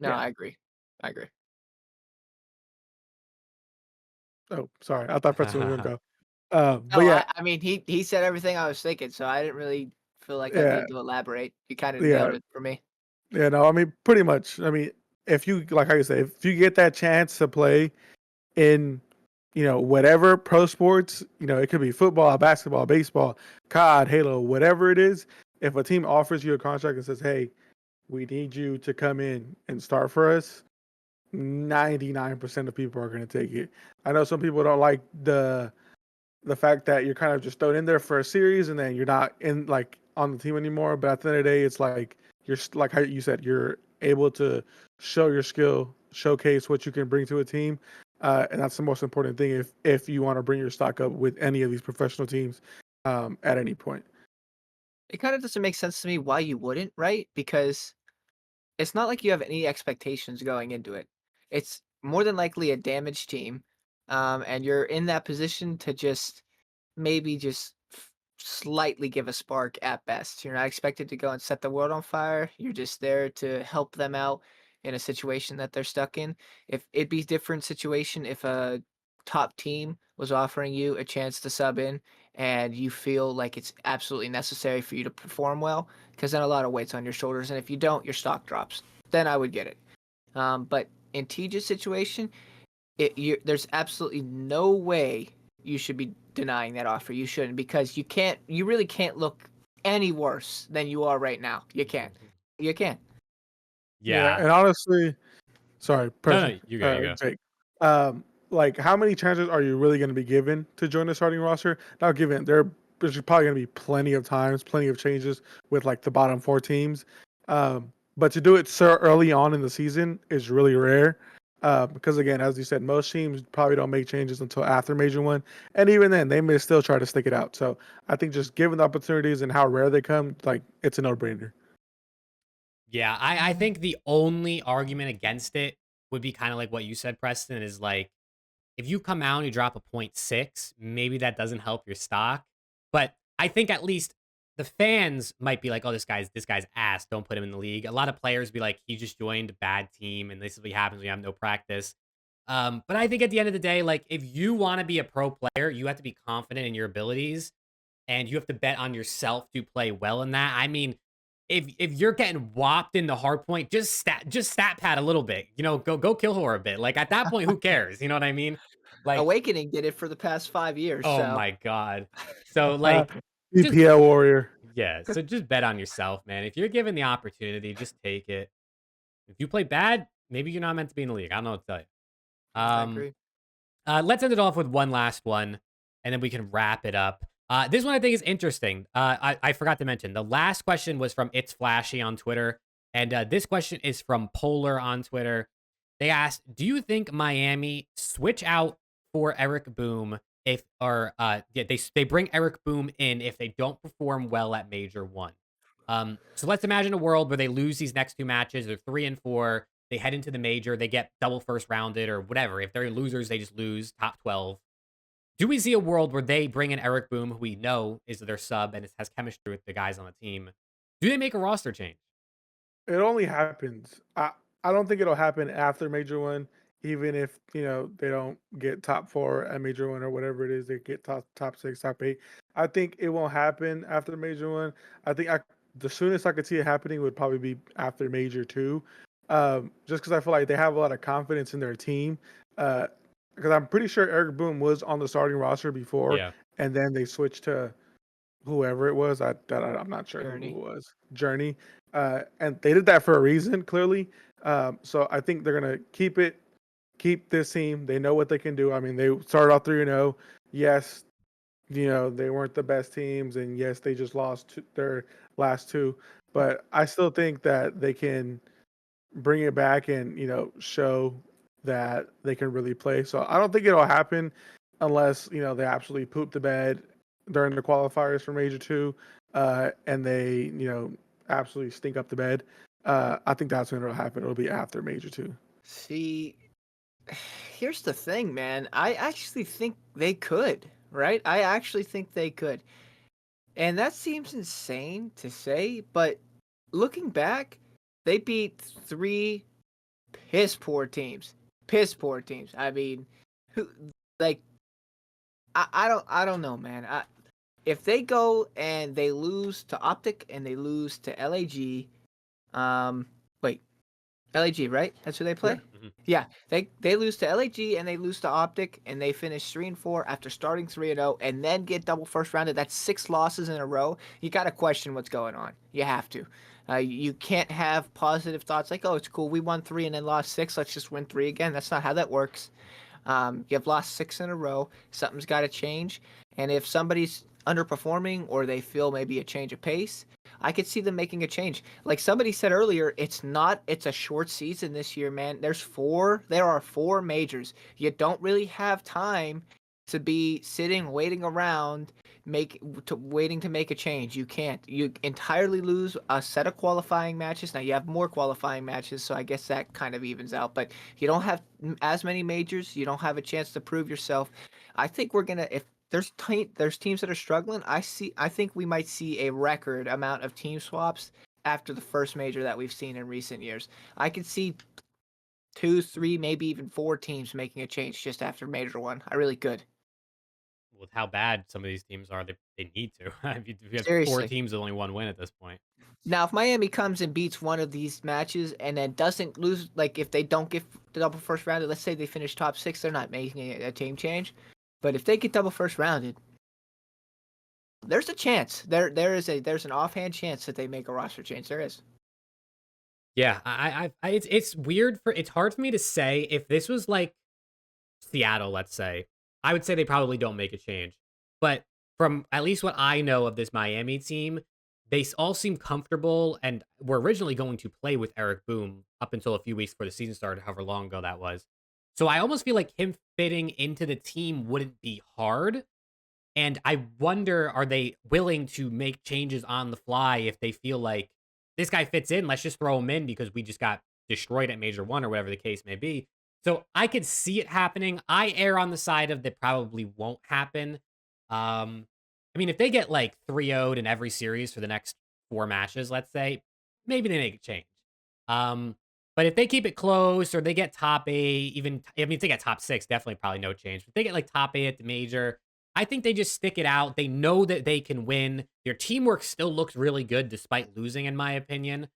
No, Yeah. I agree. I agree. Oh, sorry. I thought Preston was gonna go. But No, yeah, I mean he said everything I was thinking, so I didn't really feel like I yeah, needed to elaborate. You kind of yeah, nailed it for me. yeah. No, I mean, pretty much. I mean, if you like, how you say, if you get that chance to play in, whatever pro sports, it could be football, basketball, baseball, COD, Halo, whatever it is. If a team offers you a contract and says, "Hey, we need you to come in and start for us," 99% of people are going to take it. I know some people don't like the fact that you're kind of just thrown in there for a series and then you're not in on the team anymore. But at the end of the day, it's like like how you said, you're able to show your skill, showcase what you can bring to a team, and that's the most important thing if you want to bring your stock up with any of these professional teams at any point. It kind of doesn't make sense to me why you wouldn't, right? Because it's not like you have any expectations going into it. It's more than likely a damaged team, and you're in that position to just maybe just slightly give a spark at best. You're not expected to go and set the world on fire. You're just there to help them out in a situation that they're stuck in. If it'd be a different situation if a top team was offering you a chance to sub in and you feel like it's absolutely necessary for you to perform well, because then a lot of weight's on your shoulders, and if you don't, your stock drops. Then I would get it. But in Tej's situation, there's absolutely no way you should be denying that offer. You shouldn't, because you really can't look any worse than you are right now. You can't. You can't. Yeah, Yeah. and honestly, sorry, No, Preston, no, you go, you go. Jake. Like, how many chances are you really going to be given to join the starting roster? Now, given there's probably going to be plenty of times, plenty of changes with like the bottom four teams. But to do it so early on in the season is really rare. Because again, as you said, most teams probably don't make changes until after Major One, and even then, they may still try to stick it out. So I think just given the opportunities and how rare they come, like it's a no-brainer. Yeah, I think the only argument against it would be kind of like what you said, Preston, is like if you come out and you drop a .6, maybe that doesn't help your stock. But I think at least the fans might be like, "Oh, this guy's ass. Don't put him in the league." A lot of players be like, "He just joined a bad team, and this is what happens when you have no practice." But I think at the end of the day, like if you want to be a pro player, you have to be confident in your abilities, and you have to bet on yourself to play well in that. I mean, if you're getting whopped in the hard point, just stat pad a little bit. Go kill her a bit. Like at that point, who cares? You know what I mean? Like, Awakening did it for the past 5 years, oh so my god. So Uh, just EPL Warrior. yeah. So just bet on yourself, man. If you're given the opportunity, just take it. If you play bad, maybe you're not meant to be in the league. I don't know what to tell you. I agree. Let's end it off with one last one, and then we can wrap it up. This one I think is interesting. I forgot to mention the last question was from It's Flashy on Twitter, and this question is from Polar on Twitter. They asked, "Do you think Miami switch out for Eric Boom if, or they bring Eric Boom in if they don't perform well at Major One?" So let's imagine a world where they lose these next two matches. They're 3-4. They head into the major. They get double first rounded or whatever. If they're losers, they just lose top 12. Do we see a world where they bring in Eric Boom, who we know is their sub and has chemistry with the guys on the team? Do they make a roster change? It only happens. I don't think it'll happen after Major One, even if they don't get top four at Major One or whatever it is. They get top six, top eight. I think it won't happen after Major One. I think the soonest I could see it happening would probably be after Major Two, just because I feel like they have a lot of confidence in their team. Uh, because I'm pretty sure Eric Boone was on the starting roster before, Yeah. and then they switched to whoever it was. I'm not sure who it Journey. was. Journey, and they did that for a reason, clearly. So I think they're gonna keep this team. They know what they can do. I mean, they started off 3-0. Yes, they weren't the best teams, and yes, they just lost their last two. But I still think that they can bring it back and show that they can really play. So I don't think it'll happen unless they absolutely poop the bed during the qualifiers for Major Two, and they absolutely stink up the bed. I think that's when it'll happen. It'll be after Major Two. See, here's the thing, man. I actually think they could, right? I actually think they could. And that seems insane to say, but looking back, they beat 3 piss poor teams. Piss poor teams. I mean, who like I don't know, man. If they go and they lose to OpTic and they lose to LAG, wait, LAG, right? That's who they play. Mhm. Yeah, they lose to LAG and they lose to OpTic and they finish 3-4 after starting 3-0 and then get double first rounded. That's 6 losses in a row. You got to question what's going on. You have to. You can't have positive thoughts like, oh, it's cool. We won 3 and then lost 6. Let's just win 3 again. That's not how that works. You've lost 6 in a row. Something's got to change. And if somebody's underperforming or they feel maybe a change of pace, I could see them making a change. Like somebody said earlier, it's a short season this year, man. There are 4 majors. You don't really have time to be sitting waiting around waiting to make a change. You can't. You entirely lose a set of qualifying matches. Now you have more qualifying matches, so I guess that kind of evens out, but you don't have as many majors. You don't have a chance to prove yourself. I think we're going to if there's teams that are struggling. I think we might see a record amount of team swaps after the first major that we've seen in recent years. I could see 2, 3, maybe even 4 teams making a change just after major 1. I really could. With how bad some of these teams are, they need to. If you have 4 Seriously. teams with only 1 win at this point. Now, if Miami comes and beats one of these matches and then doesn't lose, like if they don't get the double first rounded, let's say they finish top 6, they're not making a team change. But if they get double first rounded, there's a chance. There's an offhand chance that they make a roster change. There is. Yeah, it's weird it's hard for me to say if this was like Seattle, let's say. I would say they probably don't make a change. But from at least what I know of this Miami team, they all seem comfortable and were originally going to play with Eric Boom up until a few weeks before the season started, however long ago that was. So I almost feel like him fitting into the team wouldn't be hard. And I wonder, are they willing to make changes on the fly if they feel like this guy fits in? Let's just throw him in because we just got destroyed at Major 1 or whatever the case may be. So I could see it happening. I err on the side of that probably won't happen. I mean, if they get like 3-0'd in every series for the next 4 matches, let's say, maybe they make a change. But if they keep it close or they get top 8, even, I mean, if they get top 6, definitely probably no change. If they get like top 8 at the major, I think they just stick it out. They know that they can win. Their teamwork still looks really good despite losing, in my opinion.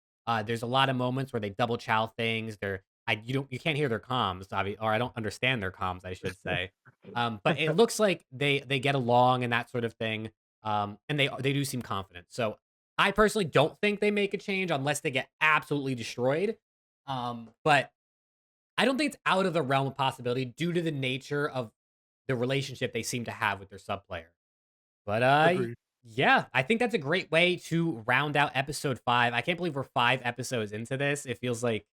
There's a lot of moments where they double chow things. You can't hear their comms, or I don't understand their comms, I should say. But it looks like they get along and that sort of thing. And they do seem confident. So I personally don't think they make a change unless they get absolutely destroyed. But I don't think it's out of the realm of possibility due to the nature of the relationship they seem to have with their sub player. But Agreed. yeah, I think that's a great way to round out episode 5. I can't believe we're 5 episodes into this. It feels like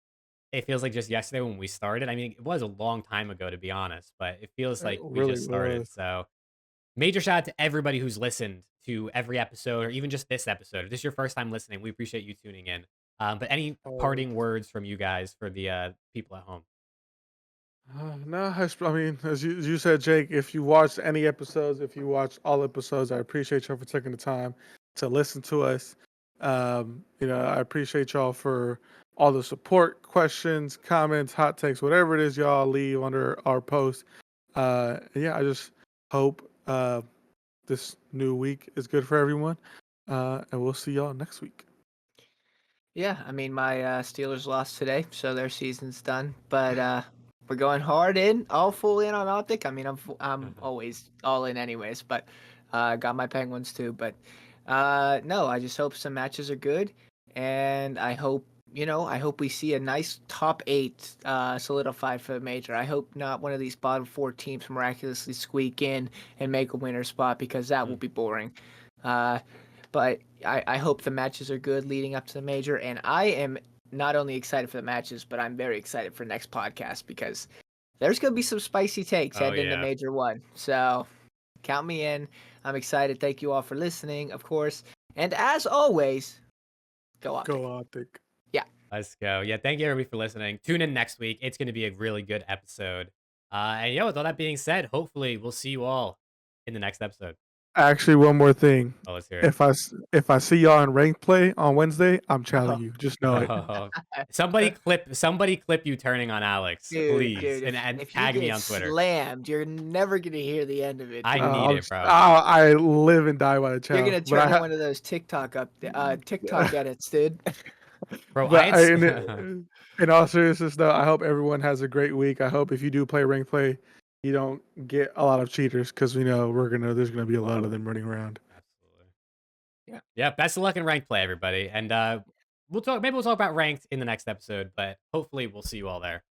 just yesterday when we started. I mean, it was a long time ago to be honest, but it feels It like we really just started. was. So major shout out to everybody who's listened to every episode or even just this episode. If this is your first time listening, we appreciate you tuning in. But any Always. parting words from you guys for the people at home? No, I mean, as you said, Jake, if you watched any episodes, if you watched all episodes, I appreciate y'all for taking the time to listen to us. I appreciate y'all for all the support, questions, comments, hot takes, whatever it is y'all leave under our post. I just hope this new week is good for everyone, and we'll see y'all next week. Yeah, I mean my Steelers lost today, so their season's done. But We're going hard in, all full in on OpTic. I mean, I'm always all in anyways, but got my Penguins too. But no, I just hope some matches are good, and I hope I hope we see a nice top 8 solidified for the major. I hope not one of these bottom 4 teams miraculously squeak in and make a winner spot because that will be boring. But I hope the matches are good leading up to the major, and I am not only excited for the matches, but I'm very excited for next podcast because there's going to be some spicy takes Oh, heading into yeah. Major 1. So count me in. I'm excited. Thank you all for listening, of course. And as always, go OpTic. Go OpTic. Yeah. Let's go. Yeah, thank you everybody for listening. Tune in next week. It's going to be a really good episode. And yeah, with all that being said, hopefully we'll see you all in the next episode. Actually, one more thing. Oh, let's hear it. If I see y'all in ranked play on Wednesday, I'm challenging you. Just know it. Oh, somebody clip you turning on Alex, please, Dude, and if tag you me get on Twitter. slammed, you're never going to hear the end of it. I dude. need it, bro. I live and die by the You're challenge. going to turn in one of those TikTok edits, dude. Bro, But in all seriousness, though, I hope everyone has a great week. I hope if you do play ranked play, you don't get a lot of cheaters because we know there's gonna be a lot of them running around. Absolutely. Yeah. Best of luck in ranked play, everybody, and maybe we'll talk about ranked in the next episode, but hopefully we'll see you all there.